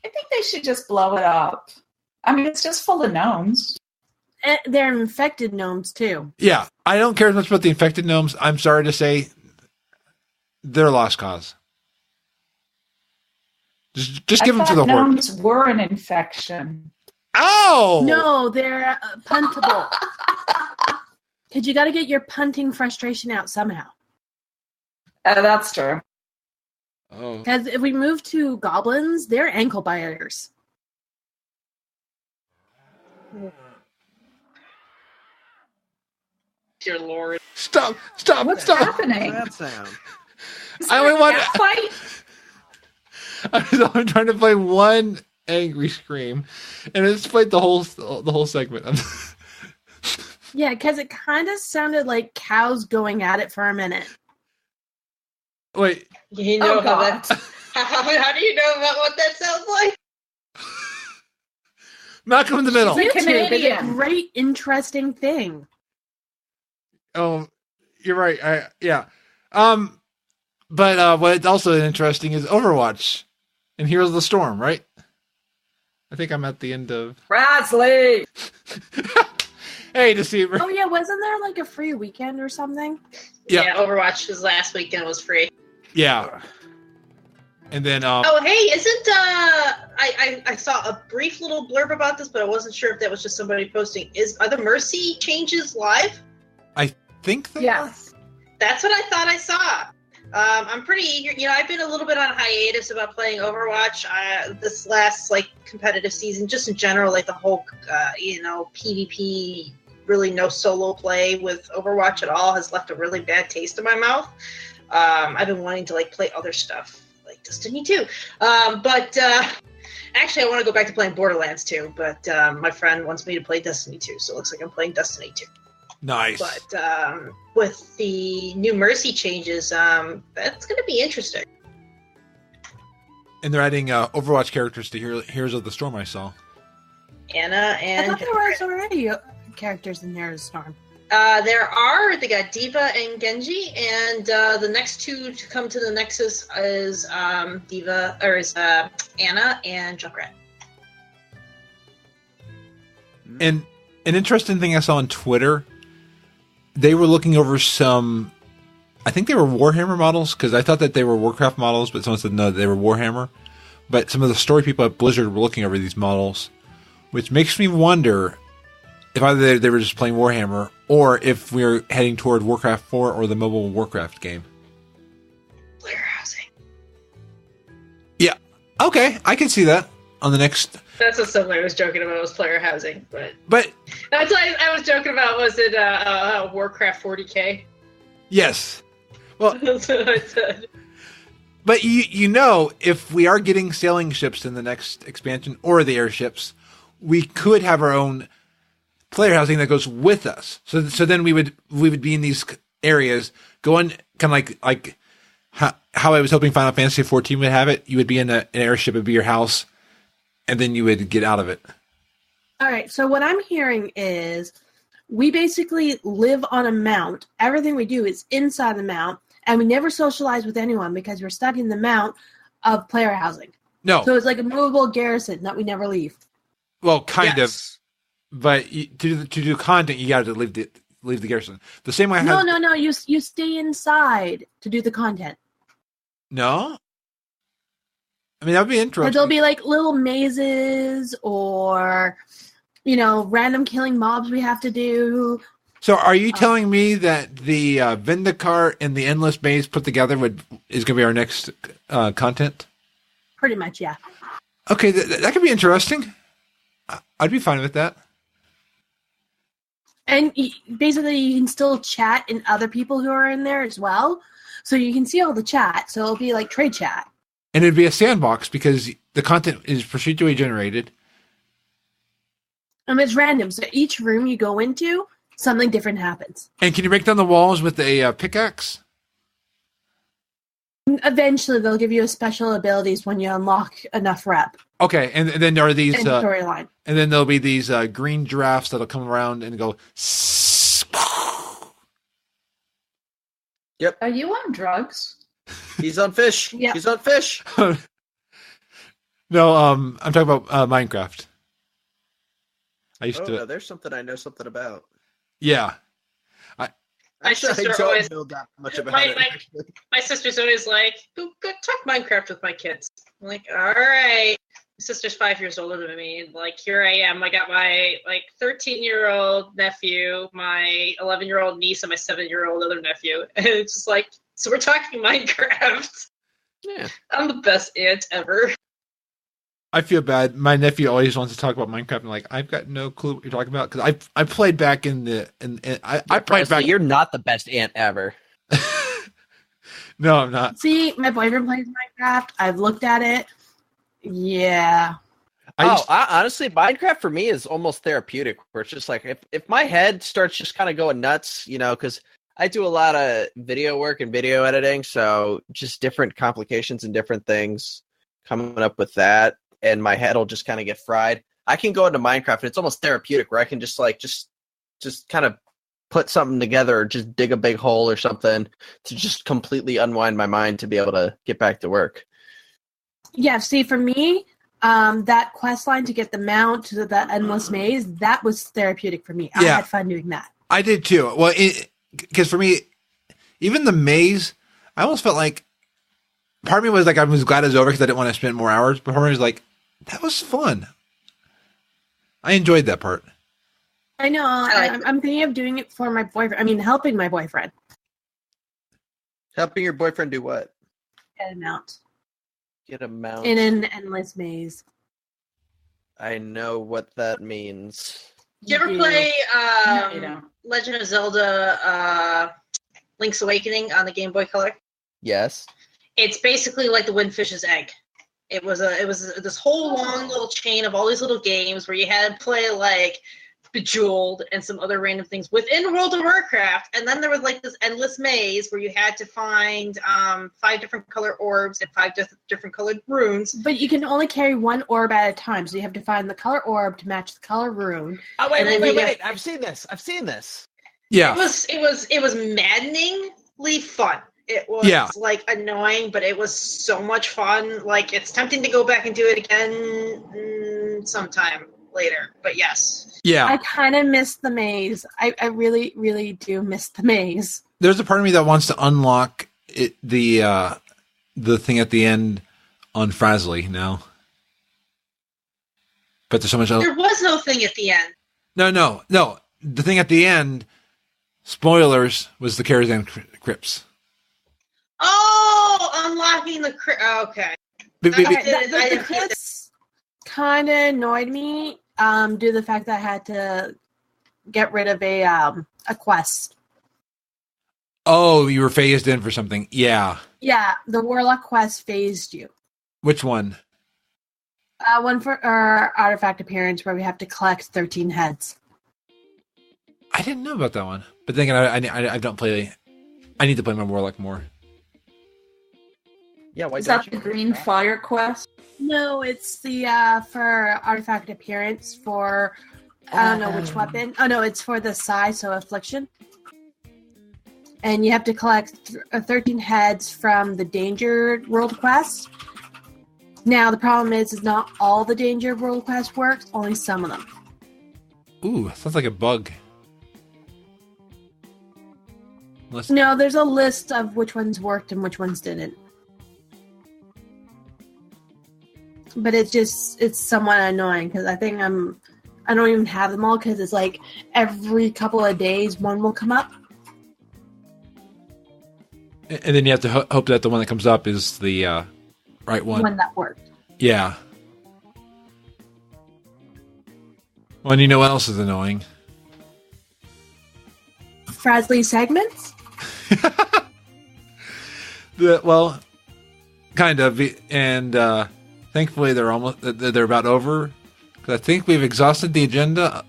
I think they should just blow it up. I mean, it's just full of gnomes. They're infected gnomes too. Yeah, I don't care as much about the infected gnomes. I'm sorry to say, they're a lost cause. Just give them to the horde. Gnomes were an infection. Oh no, they're puntable. Because you got to get your punting frustration out somehow. That's true. Oh. Because if we move to goblins, they're ankle biters. Dear Lord. Stop. What's happening? That sound. I only want fight. I'm trying to play one angry scream, and it's played the whole segment. Yeah, because it kind of sounded like cows going at it for a minute. Wait. You know how that? How do you know about what that sounds like? Malcolm in the Middle. YouTube is a Canadian. great, interesting thing. Oh, you're right. Yeah. But what's also interesting is Overwatch and Heroes of the Storm, right? I think I'm at the end of Frazley. Hey, Deceiver. Oh yeah, wasn't there like a free weekend or something? Yeah. Overwatch was last weekend was free. Yeah. And then Oh hey, isn't I saw a brief little blurb about this, but I wasn't sure if that was just somebody posting. Are the Mercy changes live? I think that Yes. That's what I thought I saw. I'm pretty eager. I've been a little bit on hiatus about playing Overwatch. This last competitive season, just in general, the whole PvP, really no solo play with Overwatch at all has left a really bad taste in my mouth. I've been wanting to play other stuff like Destiny 2, but actually I want to go back to playing Borderlands 2. But my friend wants me to play Destiny 2, so it looks like I'm playing Destiny 2. Nice. But with the new Mercy changes, that's going to be interesting. And they're adding Overwatch characters to Heroes of the Storm, I saw. Anna and... I thought there was already characters in Heroes of the Storm. They got Diva and Genji, and the next two to come to the Nexus is Anna and Junkrat. And an interesting thing I saw on Twitter, they were looking over some, I think they were Warhammer models, because I thought that they were Warcraft models, but someone said no, they were Warhammer. But some of the story people at Blizzard were looking over these models, which makes me wonder if either they were just playing Warhammer, or if we're heading toward Warcraft 4 or the mobile Warcraft game. Player housing. Yeah. Okay, I can see that on the next... That's what somebody was joking about, was player housing. But that's what I was joking about, was it Warcraft 40K? Yes. Well, That's what I said. But if we are getting sailing ships in the next expansion, or the airships, we could have our own player housing that goes with us. So then we would be in these areas going kind of like how I was hoping Final Fantasy XIV would have it. You would be in an airship, it'd be your house, and then you would get out of it. All right, so what I'm hearing is we basically live on a mount. Everything we do is inside the mount, and we never socialize with anyone because we're stuck in the mount of player housing. No. So it's like a movable garrison that we never leave. Well, kind of. But to do content, you got to leave the garrison. The same way. No. You stay inside to do the content. No. I mean, that'd be But interesting. there'll be like little mazes or, random killing mobs we have to do. So are you telling me that the Vindicar and the Endless Maze put together is going to be our next content? Pretty much, yeah. Okay, that could be interesting. I'd be fine with that. And basically, you can still chat in other people who are in there as well. So you can see all the chat. So it'll be like trade chat. And it'd be a sandbox because the content is procedurally generated. And it's random. So each room you go into, something different happens. And can you break down the walls with a pickaxe? Eventually, they'll give you special abilities when you unlock enough rep Okay, and then there are these... in the storyline. And then there'll be these green giraffes that'll come around and go... Are you on drugs? He's on fish. Yep. He's on fish. No, I'm talking about Minecraft. I used Oh, to... no, there's something I know something about. Yeah. My Actually, sister I don't always- know that much about My- it. my- My sister's always like, go talk Minecraft with my kids. I'm like, all right. My sister's 5 years older than me. And like, here I am. I got my 13-year-old nephew, my 11-year-old niece, and my 7-year-old other nephew. And it's just like, so we're talking Minecraft. Yeah. I'm the best aunt ever. I feel bad. My nephew always wants to talk about Minecraft. And like, I've got no clue what you're talking about because I played back in the I played back. You're not the best aunt ever. No, I'm not. See, my boyfriend plays Minecraft. I've looked at it. Yeah. Honestly, Minecraft for me is almost therapeutic. Where it's just like if my head starts just kind of going nuts, because I do a lot of video work and video editing, so just different complications and different things coming up with that, and my head will just kind of get fried. I can go into Minecraft, and it's almost therapeutic, where I can just just kind of put something together, or just dig a big hole or something to just completely unwind my mind to be able to get back to work. Yeah, see, for me, that quest line to get the mount to the endless maze, that was therapeutic for me. I Yeah. had fun doing that. I did too. Well, because for me, even the maze, I almost felt like part of me was like I was glad it was over because I didn't want to spend more hours. But part of me was like, that was fun. I enjoyed that part. I know. I'm thinking of doing it for my boyfriend. I mean, helping my boyfriend Helping your boyfriend do what? get a mount Get a mount. in an endless maze. I know what that means. Did you ever do. play No, you don't. Legend of Zelda Link's Awakening on the Game Boy Color? Yes. It's basically like the Windfish's Egg. It was this whole long little chain of all these little games where you had to play like Bejeweled and some other random things within World of Warcraft, and then there was like this endless maze where you had to find 5 different color orbs and 5 different colored runes. But you can only carry one orb at a time, so you have to find the color orb to match the color rune. Oh And then wait! I've seen this. Yeah. It was maddeningly fun. It was like annoying, but it was so much fun. Like, it's tempting to go back and do it again sometime later. But yes. Yeah. I kind of miss the maze. I really, really do miss the maze. There's a part of me that wants to unlock the thing at the end on Frazley now. But there's so much. There was no thing at the end. No. The thing at the end, spoilers, was the Karazhan crypts. Oh, unlocking the okay. The clips kind of annoyed me due to the fact that I had to get rid of a quest. Oh, you were phased in for something. Yeah. Yeah, the Warlock quest phased you. Which one? One for our artifact appearance where we have to collect 13 heads. I didn't know about that one. But then again, I don't play. I need to play my Warlock more. Yeah, why Is don't that you? the Green Fire quest? No, it's the for artifact appearance for I don't know which weapon. Oh no, it's for the Sai, so affliction. And you have to collect 13 heads from the Danger World quest. Now the problem is not all the Danger World quest works, only some of them. Ooh, sounds like a bug. No, there's a list of which ones worked and which ones didn't. but it's somewhat annoying because I don't even have them all because it's like every couple of days one will come up. And then you have to hope that the one that comes up is the right one. One that worked. Yeah. Well, and you know what else is annoying? Frazley segments? Well, kind of. And thankfully they're about over. Because I think we've exhausted the agenda.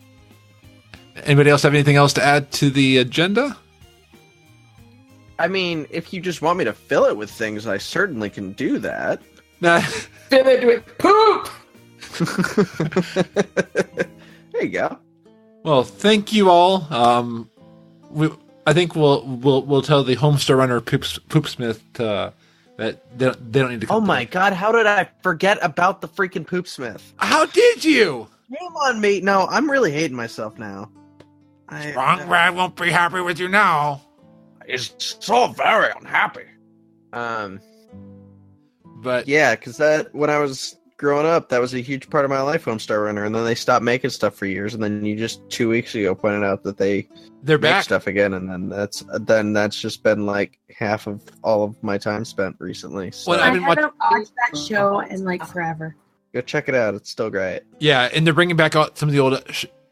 Anybody else have anything else to add to the agenda? I mean, if you just want me to fill it with things, I certainly can do that. Nah. Fill it with poop! There you go. Well, thank you all. I think we'll tell the Homestar Runner Poopsmith that they don't need to come. Oh my god, how did I forget about the freaking Poopsmith? How did you? Shame on me. No, I'm really hating myself now. Strong Brad won't be happy with you now. He's so very unhappy. But yeah, because when I was growing up, that was a huge part of my life, Homestar Runner, and then they stopped making stuff for years, and then you just 2 weeks ago pointed out that they're make back stuff again, and then that's just been like half of all of my time spent recently. So Well, I haven't watched that show in like forever. go check it out; it's still great. yeah, and they're bringing back out some of the old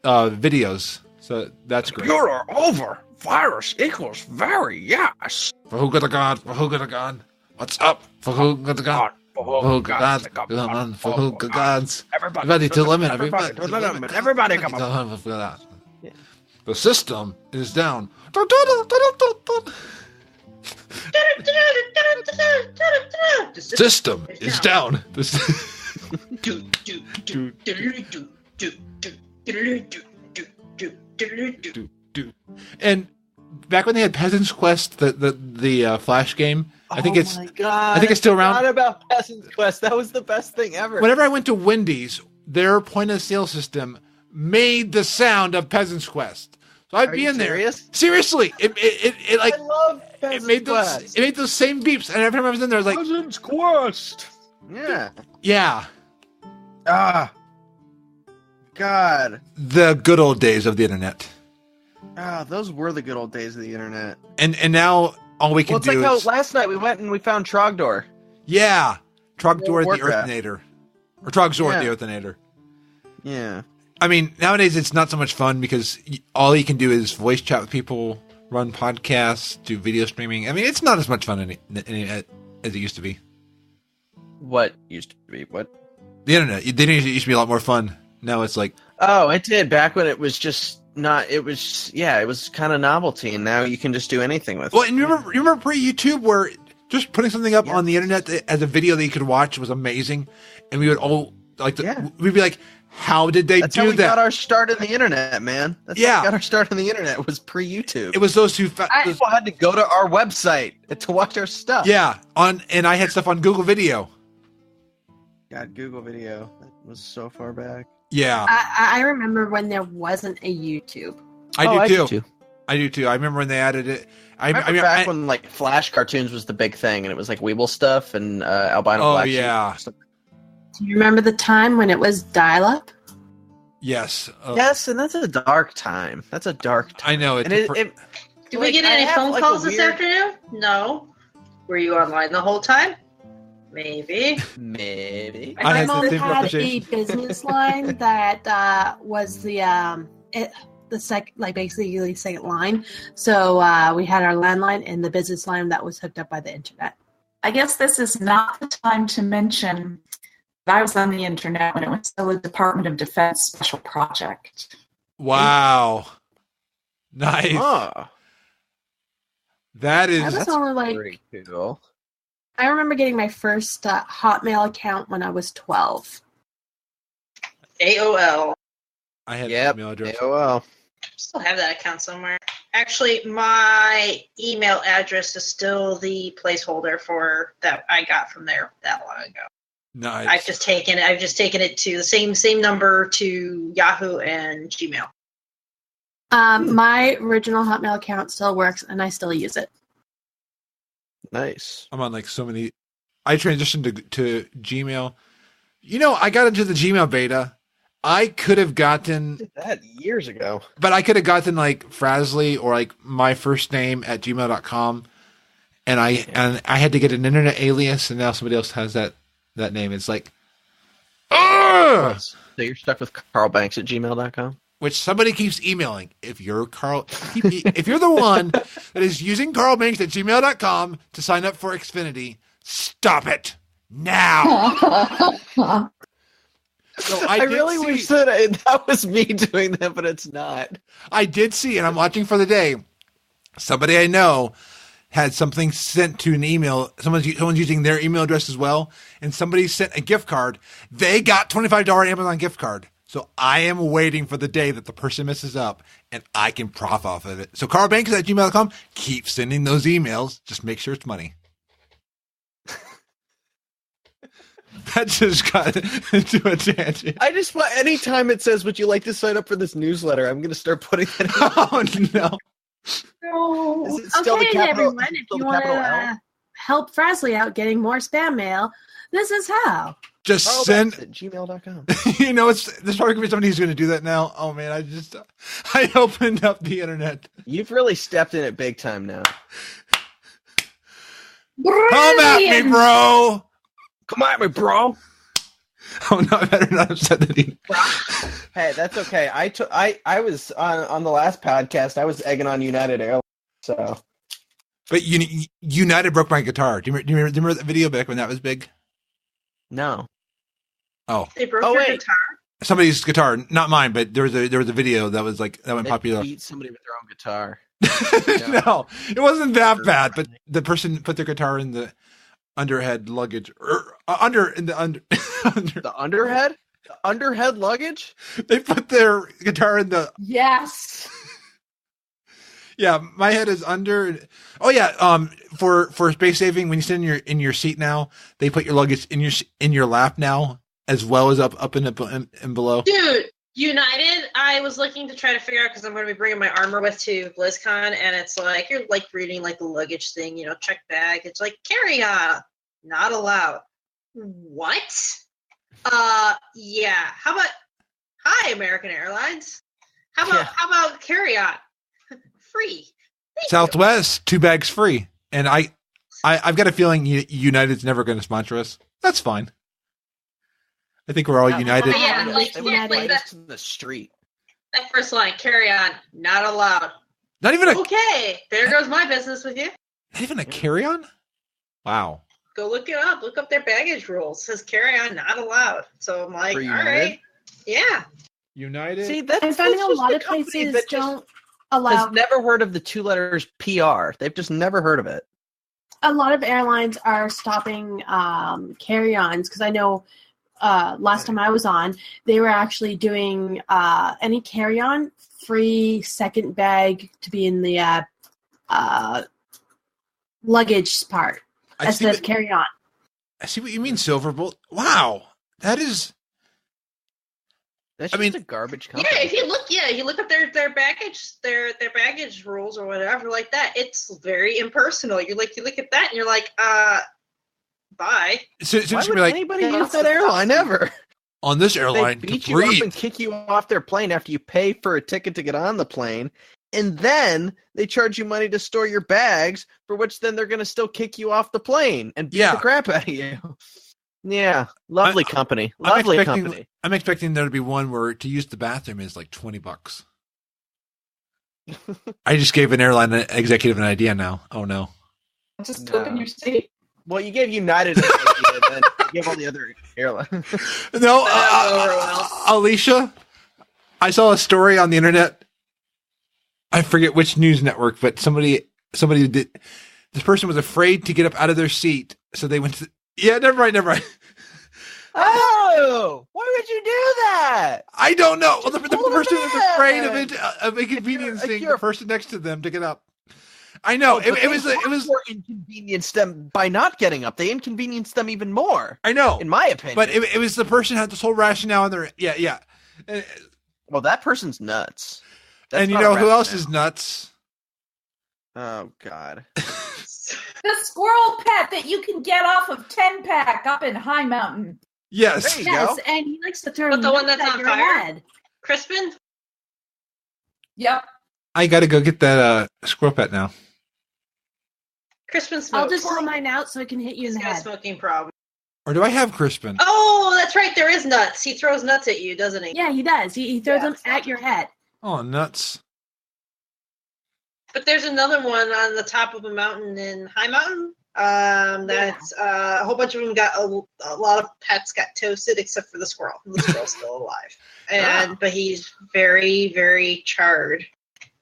videos, so that's great. Computer over. Virus equals very, yes. For who got a god? For who got a god? What's up? For who got a god? For who got gods? For who got gods? Everybody to limit. Everybody to limit. Everybody come on. The system is down. System is down. And back when they had Peasant's Quest, the Flash game, I think it's still around. Not about Peasant's Quest. That was the best thing ever. Whenever I went to Wendy's, their point of sale system made the sound of Peasant's Quest. So I'd be in there. Seriously, it like I love Peasant's Quest. It made those same beeps, and every time I was in there, I was like, Peasant's Quest. Yeah. Ah. God. The good old days of the internet. Ah, those were the good old days of the internet. And now all we can do is... last night we went and we found Trogdor. Yeah. Trogdor the Earthinator. Or Trogzor the Earthinator. Yeah. I mean, nowadays it's not so much fun because all you can do is voice chat with people, run podcasts, do video streaming. I mean, it's not as much fun as it used to be. What used to be? What? The internet. The internet used to be a lot more fun. Now it's like... Oh, it did. Back when it was just not... It was kind of novelty, and now you can just do anything with it. Well, and you remember pre-YouTube where just putting something up on the internet as a video that you could watch was amazing, and we would all we'd be like, how did they do that? That's how we got our start in the internet, man. That's how we got our start in the internet. Was pre-YouTube. It was those two... People had to go to our website to watch our stuff. Yeah, and I had stuff on Google Video. God, Google Video. That was so far back. Yeah. I remember when there wasn't a YouTube. I do too. I do too. I remember when they added it. I remember back when like Flash cartoons was the big thing, and it was like Weeble stuff and albino black. Oh yeah. Do you remember the time when it was dial-up? Yes. Yes, and that's a dark time. That's a dark time. I know. Did we get any phone calls this afternoon? No. Were you online the whole time? Maybe. My mom had a business line that was the second line. So we had our landline and the business line that was hooked up by the internet. I guess this is not the time to mention that I was on the internet when it was still a Department of Defense special project. Wow. Nice. Oh. That's only like pretty cool. I remember getting my first Hotmail account when I was 12. AOL. I had an email address. AOL. Still have that account somewhere. Actually, my email address is still the placeholder for that I got from there that long ago. Nice. I've just taken it to the same number to Yahoo and Gmail. My original Hotmail account still works, and I still use it. Nice. I'm on like so many. I transitioned to Gmail. I got into the Gmail beta. I could have gotten Did that years ago. but I could have gotten like Frazley or like my first name at gmail.com. And I had to get an internet alias, and now somebody else has that name. It's like, ugh! So you're stuck with carlbanks at gmail.com? Which somebody keeps emailing. If you're if you're the one that is using carlbanks at gmail.com to sign up for Xfinity, stop it now. So I really wish that was me doing that, but it's not. I did see, and I'm watching for the day. Somebody I know had something sent to an email. Someone's using their email address as well, and somebody sent a gift card. They got $25 Amazon gift card. So I am waiting for the day that the person messes up and I can profit off of it. So carlbanks at gmail.com, keep sending those emails. Just make sure it's money. That just got into a tangent. I just want, anytime it says, would you like to sign up for this newsletter, I'm going to start putting it in. Oh, no. Is it still Okay, the capital, everyone, if still you the want capital to L? help Frazley out getting more spam mail, this is how. Just Carlbanks send. at gmail.com. There's probably going to be somebody who's going to do that now. Oh, man, I opened up the internet. You've really stepped in it big time now. Come at me, bro. Come at me, bro. Oh, no, I better not have said that either. Hey, that's okay. I was on the last podcast. I was egging on United Airlines. So, But United broke my guitar. Do you remember that video back when that was big? no. Oh, They broke Oh, your wait. guitar. somebody's guitar, not mine, but there was a video that was like that went They popular. beat somebody with their own guitar. No, it wasn't that bad. But the person put their guitar in the underhead luggage, under. The underhead? The underhead luggage? They put their guitar in the. Yes. Yeah, my head is under. Oh yeah, for space saving, when you sit in your seat now, they put your luggage in your lap now, as well as up and below. Dude, United, I was looking to try to figure out because I'm going to be bringing my armor with to BlizzCon, and it's like you're like reading like the luggage thing, check bag. It's like carry on, not allowed. What? Yeah. How about hi American Airlines? How about carry on? Free. Thank Southwest, 2 bags free, and I've got a feeling United's never going to sponsor us. That's fine. I think we're all United. Oh, yeah, like, They would yeah, play like this in the street. that first line, carry on, not allowed. Not even Okay, there goes my business with you. not even a carry-on. Wow. Go look it up. Look up their baggage rules. It says carry on, not allowed. So I'm like, For all United? right. Yeah. United. See, that's I'm finding a just lot the of company places that just don't allow. has never heard of the 2 letters PR. They've just never heard of it. A lot of airlines are stopping carry-ons because I know last time I was on, they were actually doing any carry-on free second bag to be in the luggage part instead of carry-on. I see what you mean, Siilverbolt. Wow, that is. That's I just mean- a garbage company. Yeah, if you look up their baggage rules or whatever like that, it's very impersonal. You look at that and you're like, bye. So Why would like anybody use that airline ever? on this They airline beat to you up breathe. and kick you off their plane after you pay for a ticket to get on the plane, and then they charge you money to store your bags, for which then they're going to still kick you off the plane and beat Yeah. the crap out of you. Yeah, lovely company. Lovely company. I'm expecting there to be one where to use the bathroom is like $20. I just gave an airline executive an idea now. Oh no. Just No. open your seat. Well, you gave United an idea, then you gave all the other airlines. No, well. Alicia, I saw a story on the internet. I forget which news network, but somebody did. This person was afraid to get up out of their seat, so they went to. Yeah, never mind. Oh, why would you do that? I don't know. Well, the Hold person on. was afraid of inconveniencing you're- the person next to them to get up. I know But it was they more inconvenienced them by not getting up. They inconvenienced them even more, I know, in my opinion. but it was the person had this whole rationale in their yeah. And, well, that person's nuts. That's and you not know a who else rationale. is nuts? Oh God. The squirrel pet that you can get off of 10 pack up in High Mountain. Yes. There you Yes, go. and he likes to throw But the one nuts that's at on your fire? head. Crispin? Yep. I got to go get that squirrel pet now. Crispin smokes. I'll just pull mine out so it can hit you in He's the got a head. smoking problem. Or do I have Crispin? Oh, that's right. There is nuts. He throws nuts at you, doesn't he? Yeah, he does. He throws them at your head. Oh, nuts. But there's another one on the top of a mountain in High Mountain. That's a whole bunch of them got a lot of pets got toasted except for the squirrel. The squirrel's still alive, but he's very, very charred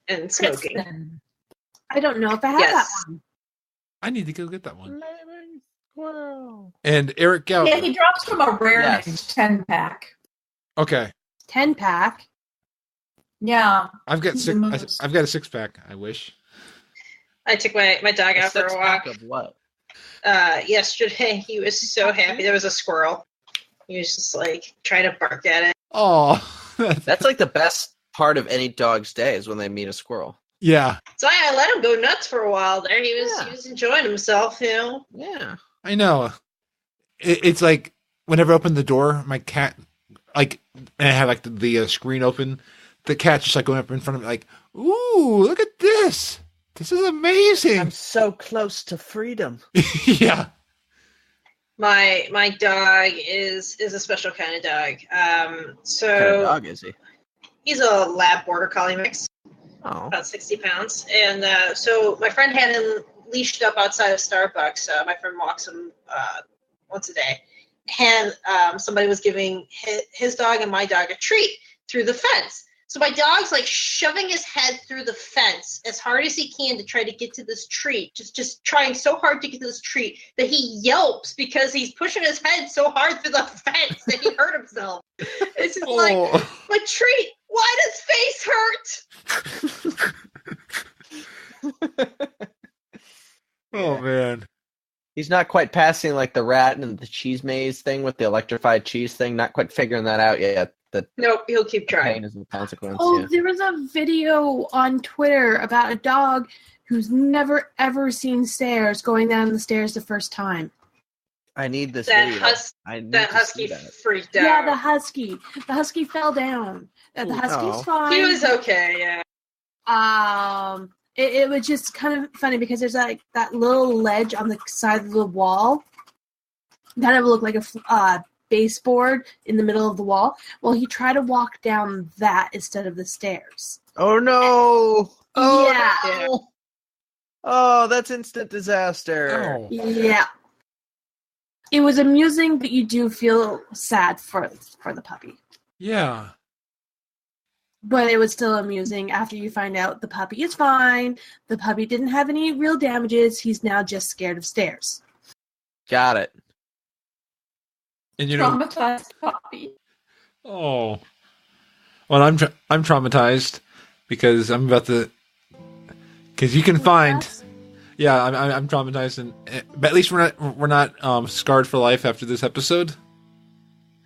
and smoking. Kristen. I don't know if I have that one. I need to go get that one. And Eric Gauder. Yeah, he drops from a rare Yes. 10-pack. Okay. 10-pack. Yeah. I've got He's the most. I've got a 6-pack, I wish. I took my dog out for a walk. Of what? Yesterday. He was so happy. There was a squirrel. He was just like trying to bark at it. Oh. That's like the best part of any dog's day is when they meet a squirrel. Yeah. So I let him go nuts for a while there. He was enjoying himself, you know. Yeah. I know. It's like whenever I open the door, my cat, like, and I have like the screen open, the cat's just like going up in front of me, like, ooh, look at this. This is amazing. I'm so close to freedom. Yeah. My dog is a special kind of dog. So What kind of dog is he? he's a lab border collie mix, Oh. about 60 pounds. And so my friend had him leashed up outside of Starbucks. My friend walks him once a day. And somebody was giving his dog and my dog a treat through the fence. So my dog's like shoving his head through the fence as hard as he can to try to get to this treat, just trying so hard to get to this treat that he yelps because he's pushing his head so hard through the fence that he hurt himself. It's just like, my treat, why does face hurt? Oh, man. He's not quite passing like the rat and the cheese maze thing with the electrified cheese thing. Not quite figuring that out yet. The Nope, he'll keep pain trying. is the consequence. Oh, Yeah. there was a video on Twitter about a dog who's never ever seen stairs going down the stairs the first time. I need this That video. I need That to husky see that. freaked out. Yeah, the husky. The husky fell down. The husky's Oh. fine. He was okay, yeah. It was just kind of funny because there's like that little ledge on the side of the wall. Kind of looked like a baseboard in the middle of the wall. Well, he tried to walk down that instead of the stairs. Oh no! Oh Yeah. no! Oh, that's instant disaster. Oh. Yeah. It was amusing, but you do feel sad for the puppy. Yeah. But it was still amusing after you find out the puppy is fine. The puppy didn't have any real damages. He's now just scared of stairs. Got it. And you know, Traumatized puppy. oh, well, I'm traumatized because I'm about to, because you can find, yeah, I'm traumatized, and but at least we're not scarred for life after this episode.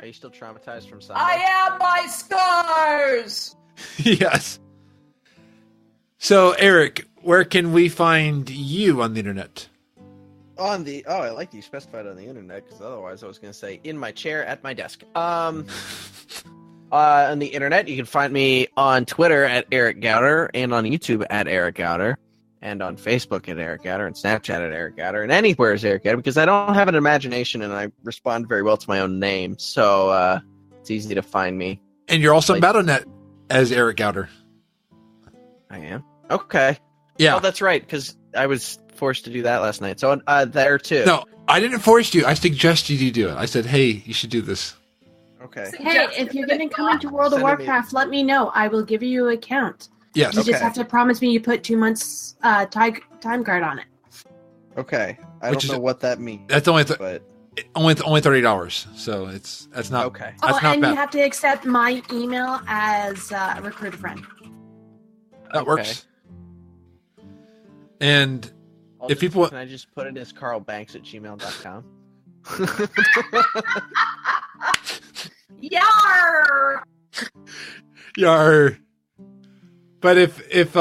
Are you still traumatized from I something? am my scars. Yes. So, Eric, where can we find you on the internet? I like you specified on the internet because otherwise I was going to say in my chair at my desk. On the internet, you can find me on Twitter at Eric Gauder and on YouTube at Eric Gauder and on Facebook at Eric Gauder and Snapchat at Eric Gauder and anywhere is Eric Gauder because I don't have an imagination and I respond very well to my own name, so it's easy to find me. And you're also on Battle.net as Eric Gauder. I am. Okay. Yeah. Oh, that's right, because I was forced to do that last night. So there too. No, I didn't force you. I suggested you do it. I said, hey, you should do this. Okay. Hey, if you're going to come into World of Send me- Warcraft, let me know. I will give you an account. Yes. You just Okay. have to promise me you put 2 months time card on it. Okay. I Which don't is- know what that means. That's only but only $30. So that's not okay. Oh, That's not and bad. you have to accept my email as a recruiter friend. That works. And if people- Can I just put it as carlbanks@gmail.com? Yarrr! Yarrr. But if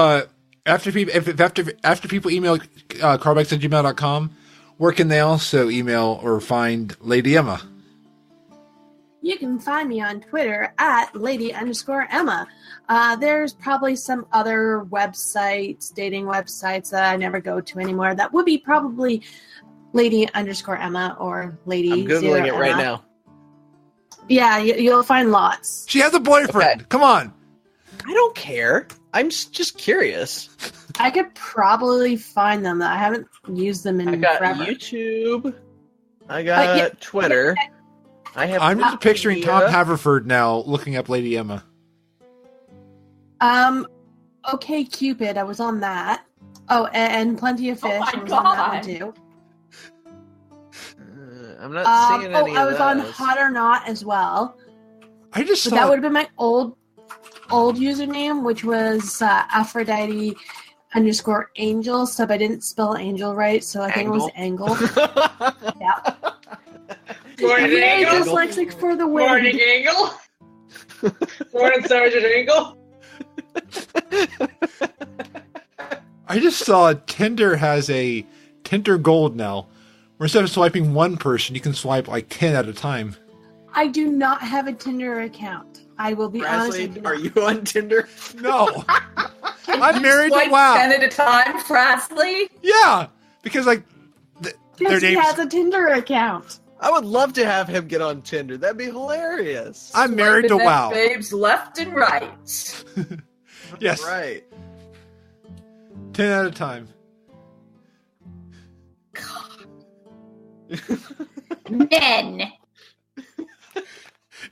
after people email carlbanks@gmail.com, where can they also email or find Lady Emma? You can find me on Twitter at Lady_Emma. There's probably some other websites, dating websites that I never go to anymore. That would be probably Lady_Emma or Lady. I'm Googling it right Emma. now. Yeah, you'll find lots. She has a boyfriend. Okay. Come on. I don't care. I'm just curious. I could probably find them. I haven't used them in I got forever. YouTube. I got Twitter. I'm just picturing Tom Haverford now looking up Lady Emma. Okay, Cupid. I was on that. Oh, and Plenty of Fish. my I was on that one God. too. I'm not seeing any I of was on those. Hot or Not as well. I just But saw. that would have been my old username, which was Aphrodite_angel. So I didn't spell angel right, so I think it was angle. Yeah. Morning, Very Angle. dyslexic for the Morning, win. Angle. Morning, Sergeant Angle. I just saw Tinder has a Tinder Gold now, where instead of swiping one person, you can swipe like 10 at a time. I do not have a Tinder account. I will be honest. I do Frazley, not. are you on Tinder? No, I'm married to Swipe WoW. 10 at a time, Frazley. Yeah, because like their Yes, he names. has a Tinder account. I would love to have him get on Tinder. That'd be hilarious. I'm married to Swiping them WoW. babes left and right. Yes, Right. 10 at a time. Men.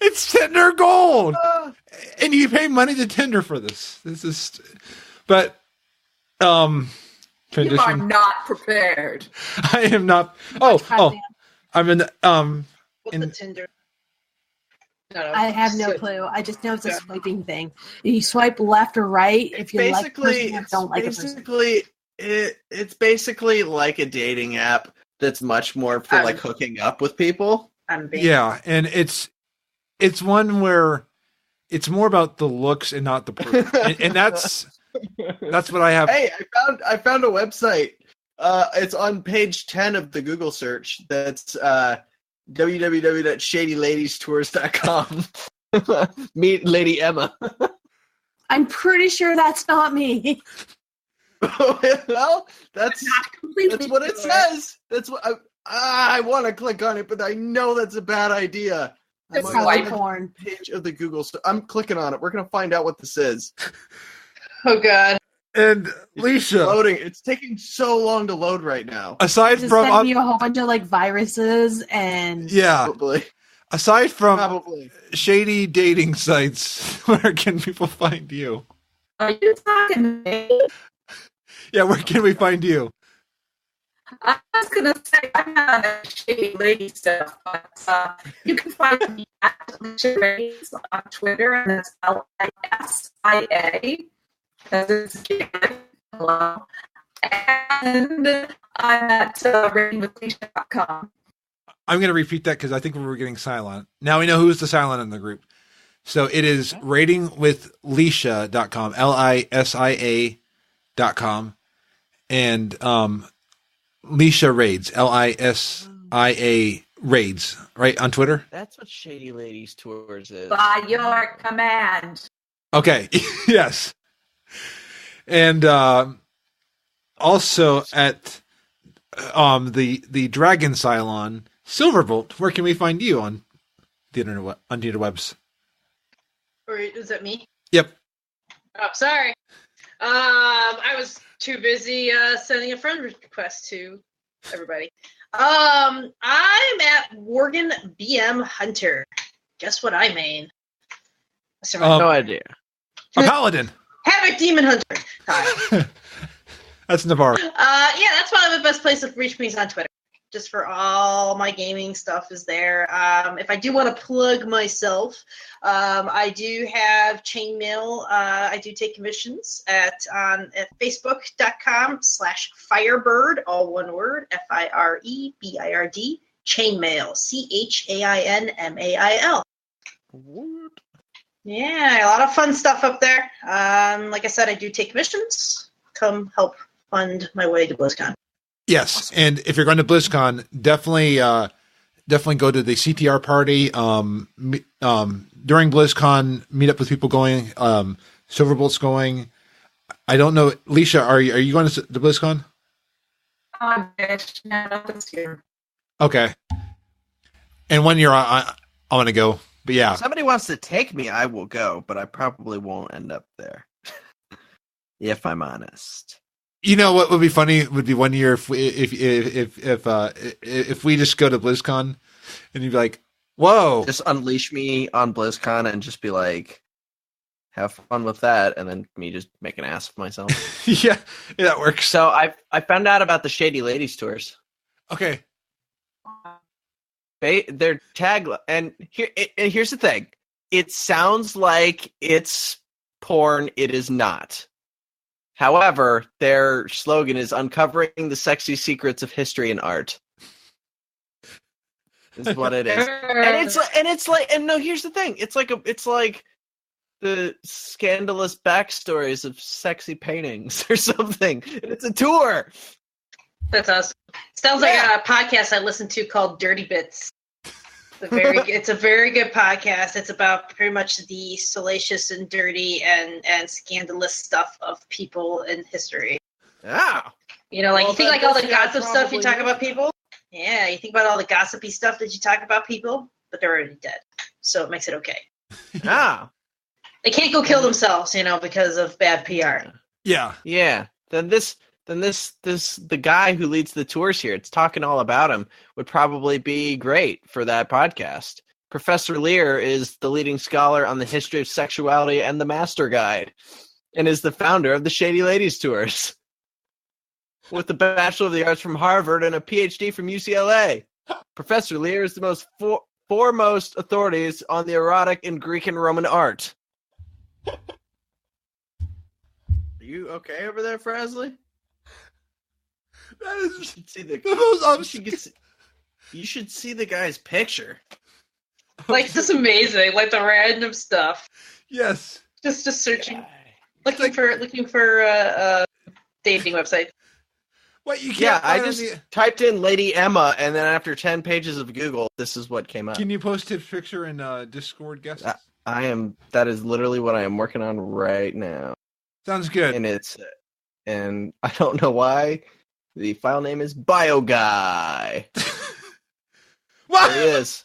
It's Tinder Gold, Uh, and you pay money to Tinder for this. This is, but You are transition. not prepared. I am not. Oh, Goddamn. I'm in. What's In- the Tinder? No, I have no clue. I just know it's a swiping thing. You swipe left or right if you like a person or don't like a person. It's basically like a dating app that's much more for like hooking up with people. I'm being Yeah, and it's one where it's more about the looks and not the person, and that's what I have. Hey, I found a website. It's on page 10 of the Google search. That's www.shadyladies.tours.com. Meet Lady Emma. I'm pretty sure that's not me. Well, that's Completely what it sure. says. That's what I want to click on it, but I know that's a bad idea. Just I'm Probably on the porn. page of the Google. I'm clicking on it. We're gonna find out what this is. Oh God. And Lisia, Loading. It's taking so long to load right now. aside Just from send you a whole bunch of like viruses and yeah, Probably. aside from Probably. shady dating sites, where can people find you? Are you talking to me? Yeah, where can we find you? I was gonna say I'm not a shady lady stuff, but you can find me at Lisia Reyes on Twitter, and that's LISIA. As it's kid. Hello. And I'm at ratingwithleisha.com. I'm going to repeat that because I think we were getting silent. Now we know who's the silent in the group. So it is ratingwithleisha.com, LISIA.com, and Lisia Raids, LISIA Raids, right, on Twitter? That's what Shady Ladies Tours is. By your command. Okay, yes. And also at the Dragon Cylon, Siilverbolt, where can we find you on the interwebs? Or is that me? Yep. Oh, sorry. I was too busy sending a friend request to everybody. I'm at Worgen BM Hunter. Guess what I main? No idea. A paladin. Havoc Demon Hunter. Hi. That's Navarro. Yeah, that's probably the best place to reach me is on Twitter. Just for all my gaming stuff is there. If I do want to plug myself, I do have chainmail. I do take commissions at facebook.com/firebird, all one word, FIREBIRD, chainmail, CHAINMAIL. What? Yeah, a lot of fun stuff up there. Like I said, I do take commissions. Come help fund my way to BlizzCon. Yes, and if you're going to BlizzCon, definitely definitely go to the CTR party. During BlizzCon, meet up with people going. Siilverbolt's going. I don't know, Lisia, are you going to the BlizzCon? I wish. No, not this year. Okay. And 1 year I want to go. But yeah. If somebody wants to take me, I will go, but I probably won't end up there. If I'm honest. You know what would be funny would be 1 year if we just go to BlizzCon and you'd be like, whoa. Just unleash me on BlizzCon and just be like, have fun with that, and then me just make an ass of myself. yeah, that works. So I found out about the Shady Ladies tours. Okay. Their tagline, and here's the thing: it sounds like it's porn. It is not. However, their slogan is "Uncovering the sexy secrets of history and art." Is what it is, and no. Here's the thing: it's like the scandalous backstories of sexy paintings or something. It's a tour. That's awesome. Sounds like a podcast I listened to called Dirty Bits. It's a very good podcast. It's about pretty much the salacious and dirty and scandalous stuff of people in history. Ah. You know, you think all the gossip stuff you talk about people? Yeah, you think about all the gossipy stuff that you talk about people, but they're already dead. So it makes it okay. Ah. They can't go kill themselves, because of bad PR. Yeah. Yeah. Then the guy who leads the tours here, it's talking all about him, would probably be great for that podcast. Professor Lear is the leading scholar on the history of sexuality and the Master Guide, and is the founder of the Shady Ladies Tours. With a Bachelor of the Arts from Harvard and a PhD from UCLA. Professor Lear is the most foremost authorities on the erotic in Greek and Roman art. Are you okay over there, Frazley? That is you should see the most you should see the guy's picture. Like, just amazing. Like the random stuff. Yes. Just searching, looking for dating websites. What you can't? Yeah, I just typed in Lady Emma, and then after 10 pages of Google, this is what came up. Can you post his picture in Discord guests? That is literally what I am working on right now. Sounds good. And I don't know why. The file name is BioGuy. What? There he is.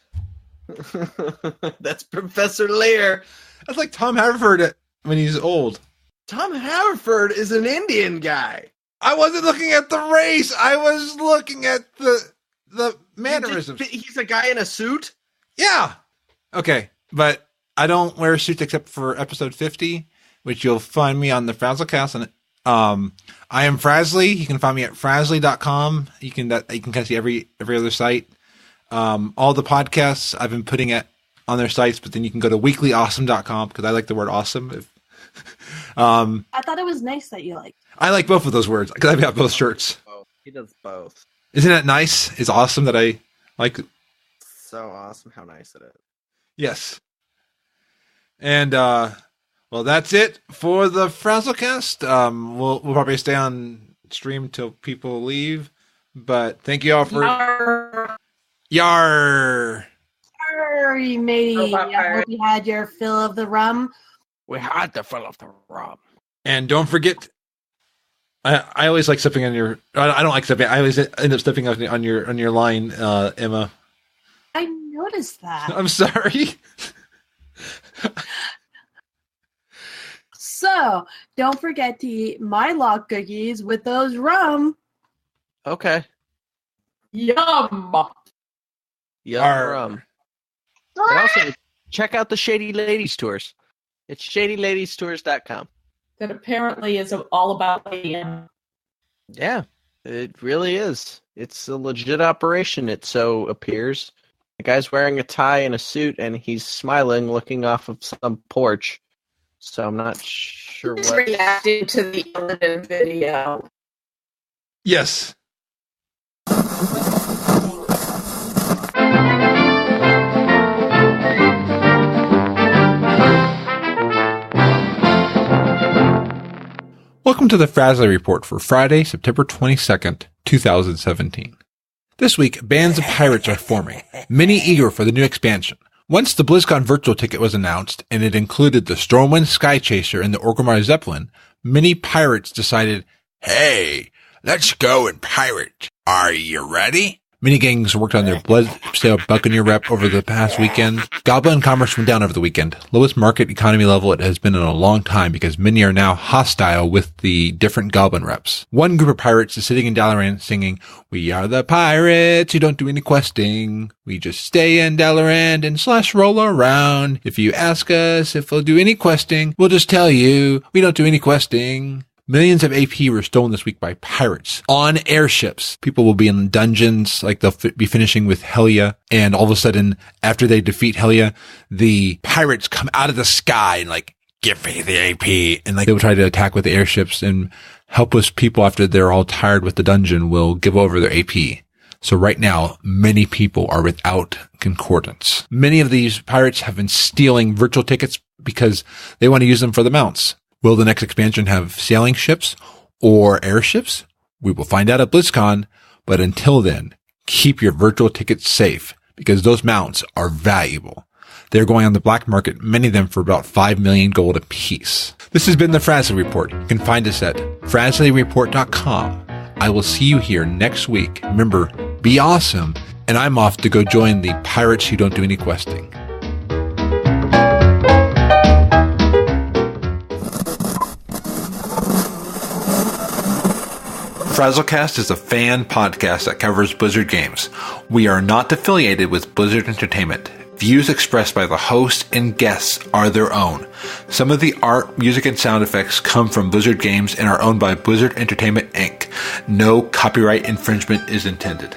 That's Professor Lear. That's like Tom Haverford when he's old. Tom Haverford is an Indian guy. I wasn't looking at the race. I was looking at the mannerisms. He's a guy in a suit? Yeah. Okay, but I don't wear suits except for episode 50, which you'll find me on the Frazzlecast. And I am Frazley. You can find me at Frazley.com. You can kind of see every other site. All the podcasts I've been putting on their sites, but then you can go to weeklyawesome.com because I like the word awesome. I thought it was nice that you liked. I like both of those words because I've got both shirts. He does both. Isn't that nice? It's awesome that I like. So awesome how nice it is. Yes. And well, that's it for the Frazzlecast. We'll probably stay on stream till people leave. But thank you all for YARRR. Sorry, matey. I hope you had your fill of the rum. We had the fill of the rum. And don't forget, I always like stepping on your. I don't like stepping. I always end up stepping on your line, Emma. I noticed that. I'm sorry. So don't forget to eat my lock cookies with those rum. Okay. Yum. Rum. And also, check out the Shady Ladies Tours. It's shadyladies.tours.com. That apparently is all about Liam. Yeah, it really is. It's a legit operation, it so appears. The guy's wearing a tie and a suit, and he's smiling, looking off of some porch. So I'm not sure He's what... reacting to the Illidan video. Yes. Welcome to the Frazley Report for Friday, September 22nd, 2017. This week, bands of pirates are forming, many eager for the new expansion. Once the BlizzCon virtual ticket was announced, and it included the Stormwind Sky Chaser and the Orgrimmar Zeppelin, many pirates decided, hey, let's go and pirate. Are you ready? Many gangs worked on their Bloodsail Buccaneer rep over the past weekend. Goblin commerce went down over the weekend. Lowest market economy level it has been in a long time because many are now hostile with the different Goblin reps. One group of pirates is sitting in Dalaran singing, "We are the pirates who don't do any questing. We just stay in Dalaran and slash roll around. If you ask us if we'll do any questing, we'll just tell you we don't do any questing." Millions of AP were stolen this week by pirates on airships. People will be in dungeons, like they'll be finishing with Helya, and all of a sudden, after they defeat Helya, the pirates come out of the sky and like, give me the AP, and like they will try to attack with the airships, and helpless people after they're all tired with the dungeon will give over their AP. So right now, many people are without concordance. Many of these pirates have been stealing virtual tickets because they want to use them for the mounts. Will the next expansion have sailing ships or airships? We will find out at BlizzCon, but until then, keep your virtual tickets safe because those mounts are valuable. They're going on the black market, many of them for about 5 million gold apiece. This has been the Frazley Report. You can find us at frazleyreport.com. I will see you here next week. Remember, be awesome, and I'm off to go join the pirates who don't do any questing. Frazzlecast is a fan podcast that covers Blizzard games. We are not affiliated with Blizzard Entertainment. Views expressed by the host and guests are their own. Some of the art, music, and sound effects come from Blizzard games and are owned by Blizzard Entertainment, Inc. No copyright infringement is intended.